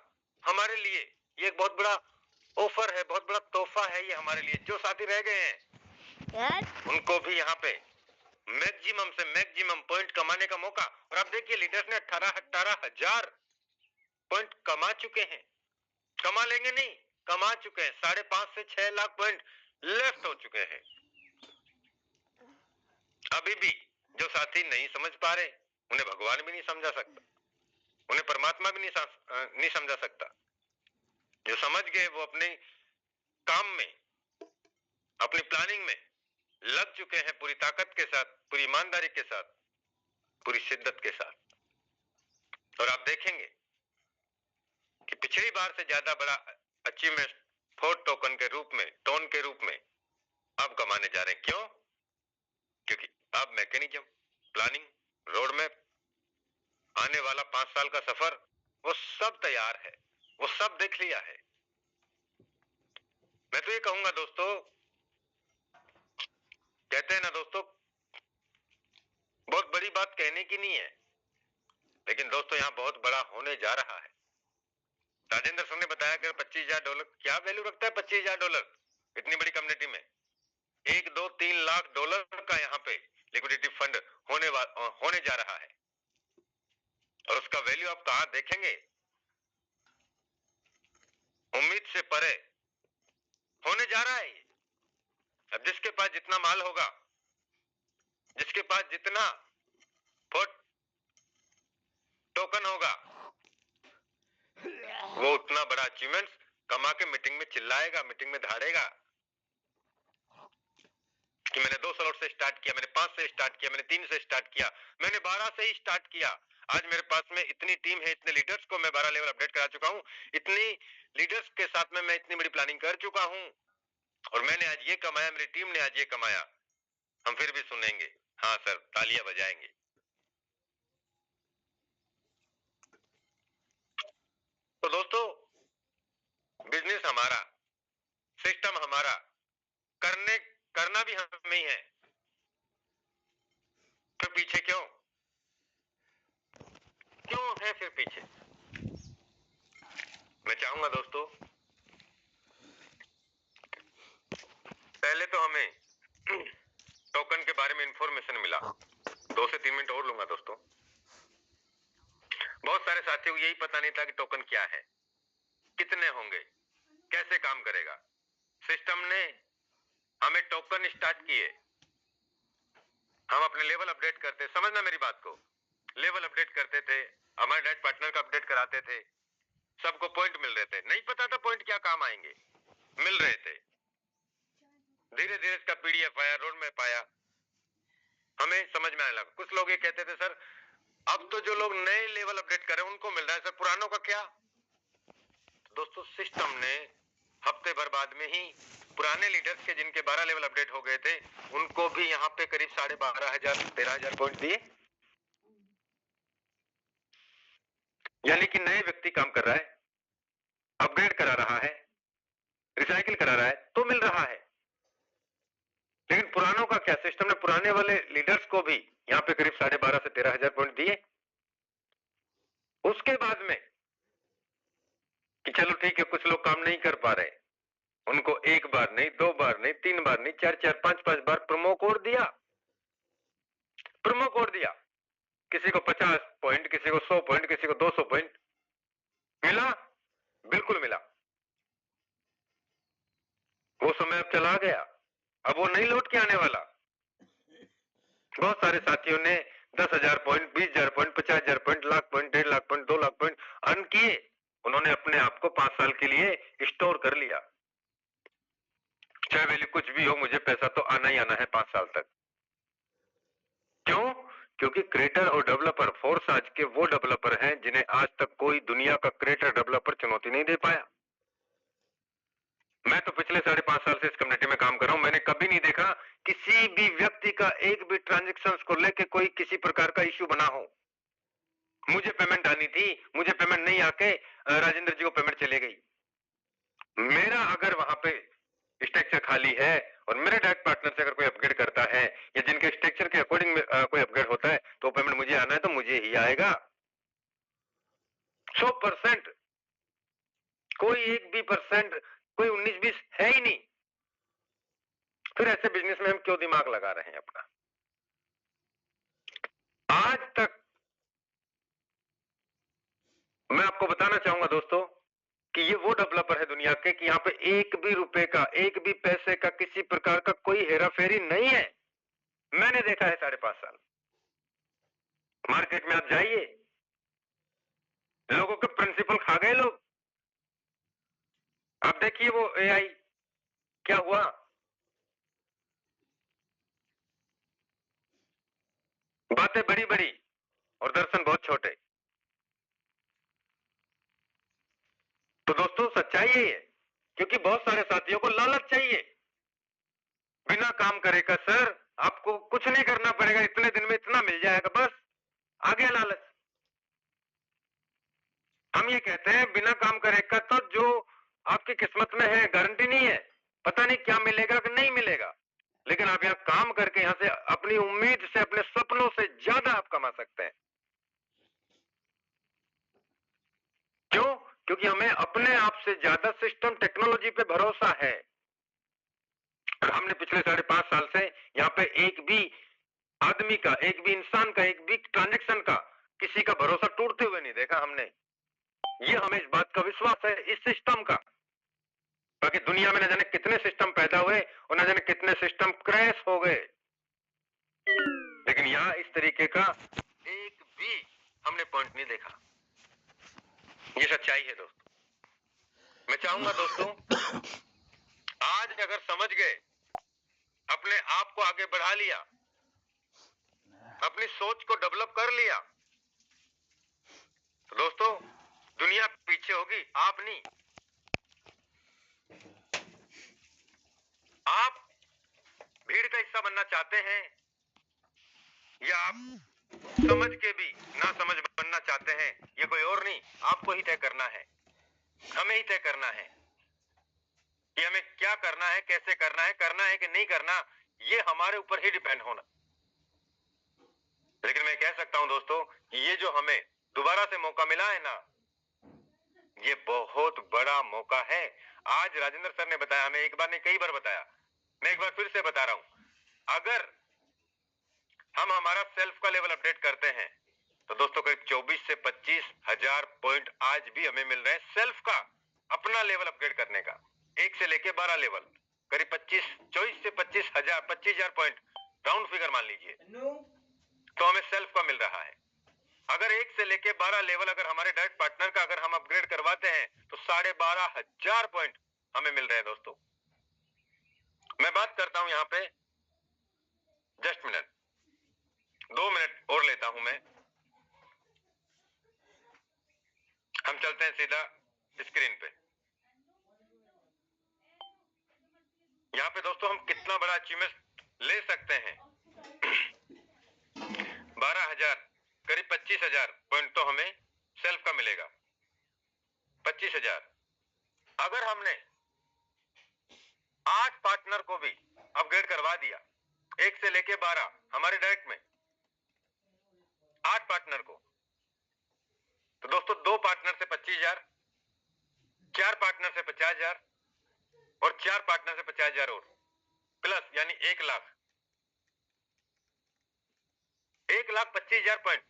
हमारे लिए ये एक बहुत बड़ा ऑफर है, बहुत बड़ा तोहफा है ये हमारे लिए। जो साथी रह गए हैं उनको भी यहाँ पे मैक्सिमम से मैक्सिमम पॉइंट कमाने का मौका। और आप देखिए लीडर्स ने 18,000 पॉइंट कमा चुके हैं, कमा लेंगे नहीं, कमा चुके हैं। 5.5 से 6 लाख पॉइंट लेफ्ट हो चुके हैं। अभी भी जो साथी नहीं समझ पा रहे, उन्हें भगवान भी नहीं समझा सकता, उन्हें परमात्मा भी नहीं समझा सकता। जो समझ गए वो अपने काम में, अपनी प्लानिंग में लग चुके हैं पूरी ताकत के साथ, पूरी ईमानदारी के साथ, पूरी शिद्दत के साथ। और आप देखेंगे कि पिछली बार से ज्यादा बड़ा अचीवमेंट 4 टोकन के रूप में, टोन के रूप में अब कमाने जा रहे हैं। क्यों? क्योंकि अब मैकेनिज्म, प्लानिंग, रोड मैप, आने वाला 5 साल का सफर, वो सब तैयार है, वो सब देख लिया है। मैं तो ये कहूंगा दोस्तों, कहते हैं ना दोस्तों, बहुत बड़ी बात कहने की नहीं है, लेकिन दोस्तों यहां बहुत बड़ा होने जा रहा है। राजेंद्र सर ने बताया कि $25,000 क्या वैल्यू रखता है? $25,000 इतनी बड़ी कम्युनिटी में 1, 2, 3 लाख डॉलर का यहाँ पे लिक्विडिटी फंड होने जा रहा है। और उसका वैल्यू आप कहां देखेंगे? उम्मीद से परे होने जा रहा है। अब जिसके पास जितना माल होगा, जिसके पास जितना टोकन होगा, वो उतना बड़ा अचीवमेंट कमा के मीटिंग में चिल्लाएगा, मीटिंग में धाड़ेगा कि मैंने 2 स्लॉट से स्टार्ट किया, मैंने 5 से स्टार्ट किया, मैंने 3 से स्टार्ट किया, मैंने 12 से ही स्टार्ट किया। आज मेरे पास में इतनी टीम है, इतने लीडर्स को मैं 12 लेवल अपडेट करा चुका हूं, इतनी लीडर्स के साथ में मैं इतनी बड़ी प्लानिंग कर चुका हूं, और मैंने आज ये कमाया, मेरी टीम ने आज ये कमाया। हम फिर भी सुनेंगे, हाँ सर, तालियां बजाएंगे। तो दोस्तों, बिजनेस हमारा, सिस्टम हमारा, करना भी हमें ही है। फिर पीछे क्यों है? फिर पीछे मैं चाहूंगा दोस्तों, पहले तो हमें टोकन के बारे में इंफॉर्मेशन मिला। 2 से 3 मिनट और लूंगा दोस्तों। बहुत सारे साथियों को यही पता नहीं था कि टोकन क्या है, कितने होंगे, कैसे काम करेगा। सिस्टम ने हमें टोकन स्टार्ट किए, हम अपने लेवल अपडेट करते, समझना मेरी बात को, लेवल अपडेट करते थे, हमारे डाइट पार्टनर का अपडेट कराते थे, सबको पॉइंट मिल रहे थे। नहीं पता था पॉइंट क्या काम आएंगे, मिल रहे थे। धीरे धीरे इसका पीडीएफ आया, रोड मैप आया, हमें समझ में आने लगा। कुछ लोग ये कहते थे, सर अब तो जो लोग नए लेवल अपडेट कर रहे हैं उनको मिल रहा है, सर पुरानों का क्या? दोस्तों, सिस्टम ने हफ्ते भर बाद में ही पुराने लीडर्स के जिनके 12 लेवल अपडेट हो गए थे, उनको भी यहाँ पे करीब 12,500 13,000 पॉइंट दिए। यानी कि नए व्यक्ति काम कर रहा है, अपग्रेड करा रहा है, रिसाइकिल करा रहा है, तो मिल रहा है। लेकिन पुरानों का क्या सिस्टम ने पुराने वाले लीडर्स को भी यहाँ पे करीब 12,500 से 13,000 पॉइंट दिए। उसके बाद में कि चलो ठीक है, कुछ लोग काम नहीं कर पा रहे, उनको एक बार नहीं, दो बार नहीं, तीन बार नहीं, चार चार पांच पांच बार प्रोमो कोड दिया। प्रोमो कोड दिया, किसी को 50 पॉइंट, किसी को 100 पॉइंट, किसी को 200 पॉइंट मिला, बिल्कुल मिला। वो समय अब चला गया, अब वो नहीं लौट के आने वाला। बहुत सारे साथियों ने 10,000 point, 20,000 point, 50,000 point, lakh point, 1.5 lakh point, 2 lakh point earn किए। उन्होंने अपने आप को 5 साल के लिए स्टोर कर लिया। चाहे वैल्यू कुछ भी हो, मुझे पैसा तो आना ही आना है 5 साल तक। क्यों? क्योंकि क्रिएटर और डेवलपर फोर्स आज के वो डेवलपर हैं जिन्हें आज तक कोई दुनिया का क्रिएटर डेवलपर चुनौती नहीं दे पाया। मैं तो पिछले 5.5 साल से इस कम्युनिटी में काम कर रहा हूं, मैंने कभी नहीं देखा किसी भी व्यक्ति का एक भी ट्रांजेक्शंस को लेके कोई किसी प्रकार का इश्यू बना हो। मुझे पेमेंट आनी थी, मुझे पेमेंट नहीं आके राजेंद्र जी को पेमेंट चली गई। मेरा अगर वहां पे स्ट्रक्चर खाली है और मेरे डायरेक्ट पार्टनर से अगर कोई अपग्रेड करता है या जिनके स्ट्रक्चर के अकॉर्डिंग कोई अपग्रेड होता है तो पेमेंट मुझे आना है तो मुझे ही आएगा 100%। कोई एक भी परसेंट, कोई 19-20 है ही नहीं। फिर ऐसे बिजनेस में हम क्यों दिमाग लगा रहे हैं अपना? आज तक मैं आपको बताना चाहूंगा दोस्तों कि ये वो डेवलपर है दुनिया के कि यहाँ पे एक भी रुपए का, एक भी पैसे का किसी प्रकार का कोई हेराफेरी नहीं है। मैंने देखा है 5.5 साल। मार्केट में आप जाइए, लोगों के प्रिंसिपल खा गए लोग। आप देखिए वो एआई क्या हुआ। बातें बड़ी बड़ी और दर्शन बहुत छोटे। तो दोस्तों सच्चाई यही है, क्योंकि बहुत सारे साथियों को लालच चाहिए। बिना काम करे का सर, आपको कुछ नहीं करना पड़ेगा, इतने दिन में इतना मिल जाएगा, बस आ गया लालच। हम ये कहते हैं बिना काम करे का तो जो आपकी किस्मत में है गारंटी नहीं है, पता नहीं क्या मिलेगा कि नहीं मिलेगा। लेकिन आप यहाँ काम करके यहाँ से अपनी उम्मीद से, अपने सपनों से ज्यादा आप कमा सकते हैं। क्यों? क्योंकि हमें अपने आप से ज्यादा सिस्टम टेक्नोलॉजी पे भरोसा है। हमने पिछले 5.5 साल से यहाँ पे एक भी आदमी का, एक भी इंसान का, एक भी ट्रांजेक्शन का किसी का भरोसा टूटते हुए नहीं देखा हमने। ये हमें इस बात का विश्वास है, इस सिस्टम का। बाकी दुनिया में न जाने कितने सिस्टम पैदा हुए और न जाने कितने सिस्टम क्रैश हो गए, लेकिन यहां इस तरीके का एक भी हमने पॉइंट नहीं देखा। ये सच्चाई है दोस्तों। मैं चाहूंगा दोस्तों, आज अगर समझ गए, अपने आप को आगे बढ़ा लिया, अपनी सोच को डेवलप कर लिया, तो दोस्तों दुनिया पीछे होगी, आप नहीं। आप भीड़ का हिस्सा बनना चाहते हैं या आप समझ के भी ना समझ बनना चाहते हैं, ये कोई और नहीं, आपको ही तय करना है, हमें ही तय करना है कि हमें क्या करना है, कैसे करना है कि नहीं करना, ये हमारे ऊपर ही डिपेंड होना। लेकिन मैं कह सकता हूं दोस्तों, ये जो हमें दोबारा से मौका मिला है ना, ये बहुत बड़ा मौका है। आज राजेंद्र सर ने बताया, हमें एक बार नहीं कई बार बताया, मैं एक बार फिर से बता रहा हूं, अगर हम हमारा सेल्फ का लेवल अपडेट करते हैं तो दोस्तों करीब 24 से 25 हजार पॉइंट आज भी हमें मिल रहे हैं सेल्फ का, अपना लेवल अपग्रेड करने का। 1 से लेके 12 लेवल, करीब 24 से 25,000 पॉइंट राउंड फिगर मान लीजिए, तो हमें सेल्फ का मिल रहा है। अगर 1 से लेके 12 लेवल अगर हमारे डायरेक्ट पार्टनर का अगर हम अपग्रेड करवाते हैं तो 12,500 पॉइंट हमें मिल रहे हैं दोस्तों। मैं बात करता हूं यहां पे, जस्ट मिनट, 2 मिनट और लेता हूं मैं। हम चलते हैं सीधा स्क्रीन पे। यहाँ पे दोस्तों हम कितना बड़ा अचीवमेंट ले सकते हैं। 12,000 करीब 25,000 पॉइंट तो हमें सेल्फ का मिलेगा। 25,000 अगर हमने 8 पार्टनर को भी अपग्रेड करवा दिया, 1 से लेके 12 हमारे डायरेक्ट में 8 पार्टनर को। तो दोस्तों 2 पार्टनर से 25,000, 4 पार्टनर से 50,000 और 4 पार्टनर से 50,000 और प्लस यानी 1,00,000, 1,25,000 पॉइंट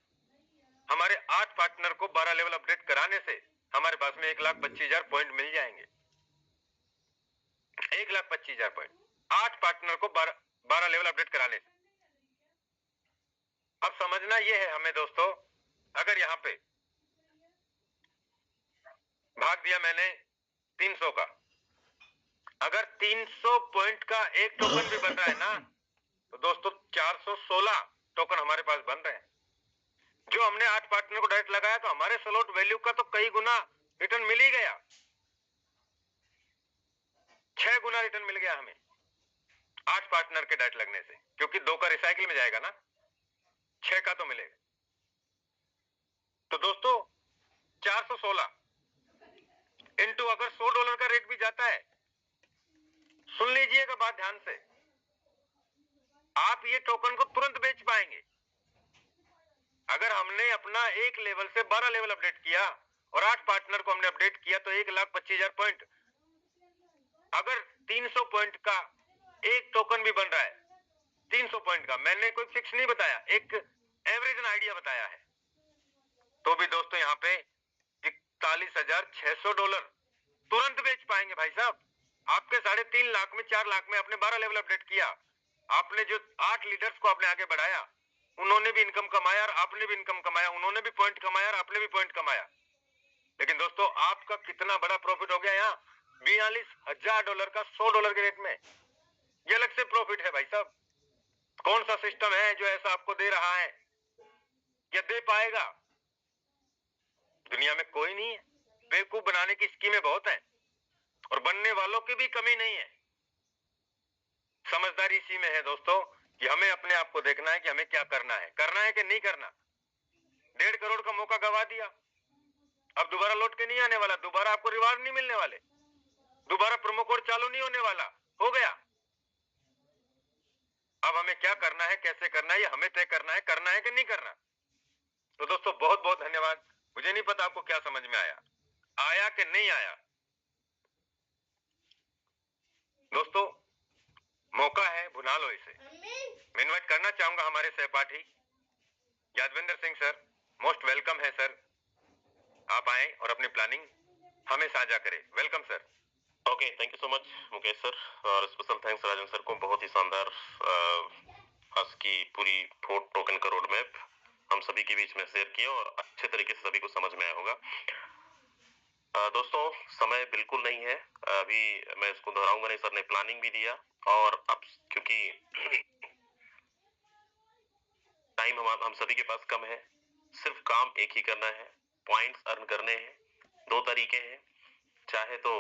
हमारे 8 पार्टनर को 12 लेवल अपडेट कराने से हमारे पास में 1,25,000 पॉइंट मिल जाएंगे। 1,25,000 पॉइंट 8 पार्टनर को 12 लेवल अपडेट कराने से। अब समझना यह है हमें दोस्तों, अगर यहां पे भाग दिया मैंने 300 का, अगर 300 पॉइंट का एक टोकन भी बन रहा है ना, तो दोस्तों 416 टोकन हमारे पास बन रहे हैं। जो हमने 8 पार्टनर को डायरेक्ट लगाया तो हमारे स्लॉट वैल्यू का तो कई गुना रिटर्न मिल ही गया, 6 गुना रिटर्न मिल गया हमें 8 पार्टनर के डायरेक्ट लगने से, क्योंकि 2 का रिसाइकिल में जाएगा ना, 6 का तो मिलेगा। तो दोस्तों 416 इंटू अगर $100 का रेट भी जाता है, सुन लीजिएगा बात ध्यान से, आप ये टोकन को तुरंत बेच पाएंगे। अगर हमने अपना एक लेवल से 12 लेवल अपडेट किया और 8 पार्टनर को हमने अपडेट किया तो 1,25,000 पॉइंट, अगर 300 पॉइंट का एक टोकन भी बन रहा है, 300 पॉइंट का, मैंने कोई फिक्स नहीं बताया, एक एवरेज आइडिया बताया है, तो भी दोस्तों यहाँ पे $41,600 तुरंत बेच पाएंगे भाई साहब। आपके 3.5 लाख में 4 लाख में आपने 12 लेवल अपडेट किया, आपने जो 8 लीडर्स को आपने आगे बढ़ाया, उन्होंने भी इनकम कमाया और आपने भी इनकम कमाया, उन्होंने भी पॉइंट कमाया और आपने भी पॉइंट कमाया। लेकिन दोस्तों आपका कितना बड़ा प्रॉफिट हो गया यहाँ, $42,000 का $100 के रेट में। ये अलग से प्रॉफिट है भाई साहब। कौन सा सिस्टम है जो ऐसा आपको दे रहा है या दे पाएगा? दुनिया में कोई नहीं है। बेवकूफ बनाने की स्कीमें बहुत हैं और बनने वालों की भी कमी नहीं है। समझदारी इसी में है दोस्तों कि हमें अपने आप को देखना है कि हमें क्या करना है कि नहीं करना। 1.5 करोड़ का मौका गवा दिया, अब दोबारा लौट के नहीं आने वाला, दोबारा आपको रिवार्ड नहीं मिलने वाले, दोबारा प्रोमो कोड चालू नहीं होने वाला, हो गया। अब हमें क्या करना है, कैसे करना है, ये हमें तय करना है कि नहीं करना। तो दोस्तों बहुत बहुत धन्यवाद। मुझे नहीं पता आपको क्या समझ में आया कि नहीं आया। दोस्तों मौका है, भुना लो इसे। मैं इन्वाइट करना चाहूंगा हमारे सहपाठी Yadvinder Singh sir, most welcome है सर, आप आए और अपनी प्लानिंग हमें साझा करें। Welcome sir. Okay, thank you so much Mukesh sir, और स्पेशल थैंक्स राजन सर को। बहुत ही शानदार आज की पूरी फोर्ट टोकन का रोड मैप हम सभी के बीच में शेयर किया और अच्छे तरीके से सभी को समझ में आया होगा। दोस्तों समय बिल्कुल नहीं है, अभी मैं इसको दोहराऊंगा नहीं, सर ने प्लानिंग भी दिया और अब क्योंकि टाइम हम सभी के पास कम है, सिर्फ काम एक ही करना है, पॉइंट्स अर्न करने हैं। 2 तरीके हैं, चाहे तो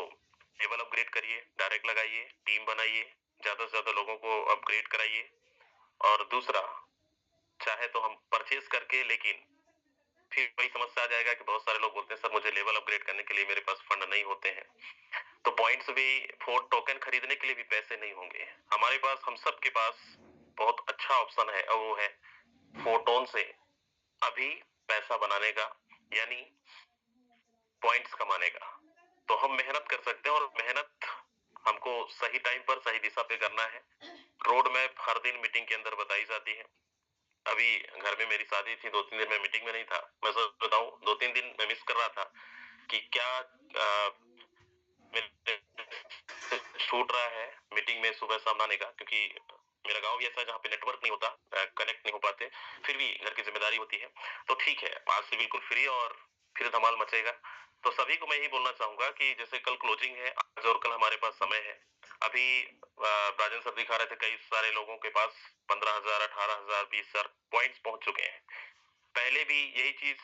लेवल अपग्रेड करिए, डायरेक्ट लगाइए, टीम बनाइए, ज्यादा से ज्यादा लोगों को अपग्रेड कराइए, और दूसरा चाहे तो हम परचेज करके, लेकिन फिर वही समस्या आ जाएगा कि बहुत सारे लोग बोलते हैं सर मुझे लेवल अपग्रेड करने के लिए मेरे पास फंड नहीं होते हैं, तो पॉइंट्स भी, फोर्ट टोकन खरीदने के लिए भी पैसे नहीं होंगे। हमारे पास, हम सब के पास बहुत अच्छा ऑप्शन है और वो है फोटोन से अभी पैसा बनाने का, यानी पॉइंट्स कमाने का। तो हम मेहनत कर सकते हैं और मेहनत हमको सही टाइम पर सही दिशा पे करना है। रोड मैप हर दिन मीटिंग के अंदर बताई जाती है। अभी घर में मेरी शादी थी, 2-3 दिन में मीटिंग में नहीं था। मैं सच बताऊं 2-3 दिन मैं मिस कर रहा था कि क्या छूट रहा है मीटिंग में सुबह शाम आने का, क्योंकि मेरा गांव भी ऐसा है जहाँ पे नेटवर्क नहीं होता, कनेक्ट नहीं हो पाते, फिर भी घर की जिम्मेदारी होती है। तो ठीक है, आज से बिल्कुल फ्री और फिर धमाल मचेगा। तो सभी को मैं यही बोलना चाहूंगा कि जैसे कल क्लोजिंग है, आज और कल हमारे पास समय है। अभी राजन सर दिखा रहे थे कई सारे लोगों के पास 15,000, 18,000, 20,000 पॉइंट्स पहुंच चुके हैं। पहले भी यही चीज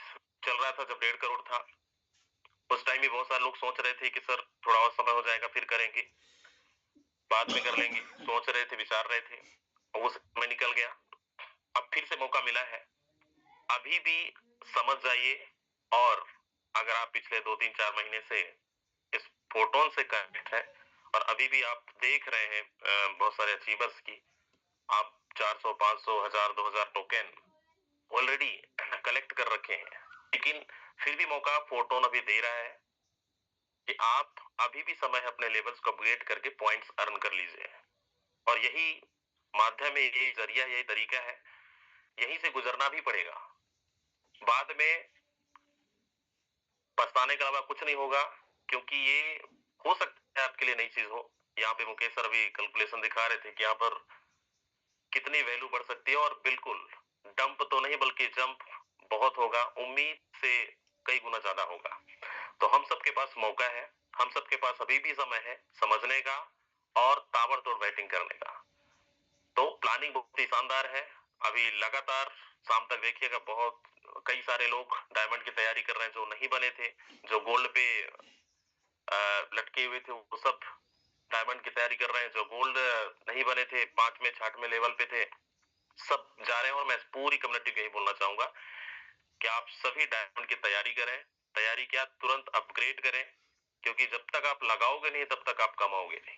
चल रहा था जब 1.5 करोड़ था, उस टाइम भी बहुत सारे लोग सोच रहे थे कि सर थोड़ा और समय हो जाएगा फिर करेंगे, बाद में कर लेंगे, सोच रहे थे, विचार रहे थे, और वो समय निकल गया। अब फिर से मौका मिला है, अभी भी समझ जाइए। और अगर आप पिछले 2-3-4 महीने से इस फोटोन से कनेक्ट है और अभी भी आप देख रहे हैं बहुत सारे अचीवर्स की, आप 400, 500, 1000, 2000 टोकन ऑलरेडी कलेक्ट कर रखे हैं, लेकिन फिर भी मौका फोटोन अभी दे रहा है कि आप अभी भी समय है अपने लेवल्स को अपग्रेड करके पॉइंट्स अर्न कर लीजिए। और यही माध्यम है, यही जरिया, यही तरीका है, यहीं से गुजरना भी पड़ेगा। बाद में पछताने के अलावा कुछ नहीं होगा, क्योंकि ये हो सकता है आपके लिए नई चीज हो। यहाँ पे मुकेश सर अभी कैलकुलेशन दिखा रहे थे कि यहाँ पर कितनी वैल्यू बढ़ सकती है, और बिल्कुल डंप तो नहीं बल्कि जंप बहुत होगा, उम्मीद से कई गुना ज्यादा होगा। तो हम सबके पास मौका है, हम सबके पास अभी भी समय है समझने का और ताबड़तोड़ बैटिंग करने का। तो प्लानिंग बहुत ही शानदार है। अभी लगातार शाम तक देखिएगा, बहुत कई सारे लोग डायमंड की तैयारी कर रहे हैं जो नहीं बने थे, जो गोल्ड पे लटके हुए थे वो सब डायमंड की तैयारी कर रहे हैं, जो गोल्ड नहीं बने थे 5वें 6वें लेवल पे थे सब जा रहे हैं। और मैं पूरी कम्युनिटी को यही बोलना चाहूंगा कि आप सभी डायमंड की तैयारी करें, तैयारी क्या तुरंत अपग्रेड करें, क्योंकि जब तक आप लगाओगे नहीं तब तक आप कमाओगे नहीं।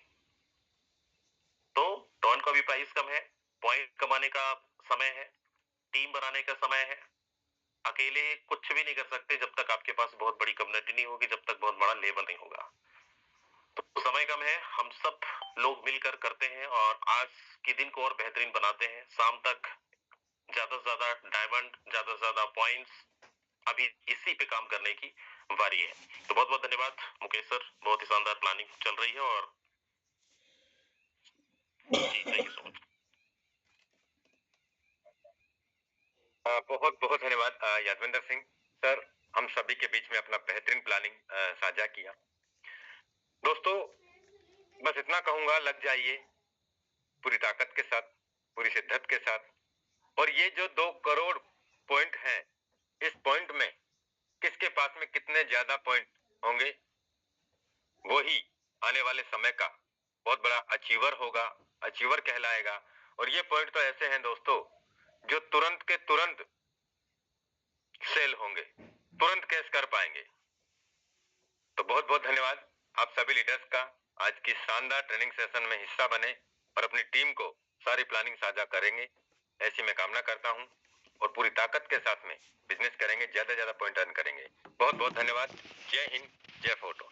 तो टॉन का भी प्राइस कम है, पॉइंट कमाने का समय है, टीम बनाने का समय है। अकेले कुछ भी नहीं कर सकते जब तक आपके पास बहुत बड़ी कम्युनिटी नहीं होगी, जब तक बहुत बड़ा लेवल नहीं होगा। तो समय कम है, हम सब लोग मिलकर करते हैं और आज के दिन को और बेहतरीन बनाते हैं। शाम तक ज्यादा से ज्यादा डायमंड, ज्यादा से ज्यादा पॉइंट्स, अभी इसी पे काम करने की बारी है। तो बहुत बहुत धन्यवाद मुकेश सर, बहुत ही शानदार प्लानिंग चल रही है। और जी थैंक यू सो मच। बहुत बहुत धन्यवाद यादविंदर सिंह सर, हम सभी के बीच में अपना बेहतरीन प्लानिंग साझा किया। दोस्तों बस इतना कहूंगा, लग जाइए पूरी ताकत के साथ, पूरी शिद्दत के साथ। और ये जो 2 करोड़ पॉइंट हैं, इस पॉइंट में किसके पास में कितने ज्यादा पॉइंट होंगे, वो ही आने वाले समय का बहुत बड़ा अचीवर होगा, अचीवर कहलाएगा। और ये पॉइंट तो ऐसे हैं दोस्तों जो तुरंत के तुरंत सेल होंगे, तुरंत कैश कर पाएंगे। तो बहुत बहुत धन्यवाद आप सभी लीडर्स का, आज की शानदार ट्रेनिंग सेशन में हिस्सा बने और अपनी टीम को सारी प्लानिंग साझा करेंगे, ऐसी मैं कामना करता हूं। और पूरी ताकत के साथ में बिजनेस करेंगे, ज्यादा ज्यादा पॉइंट अर्न करेंगे। बहुत बहुत धन्यवाद। जय हिंद, जय फोटो।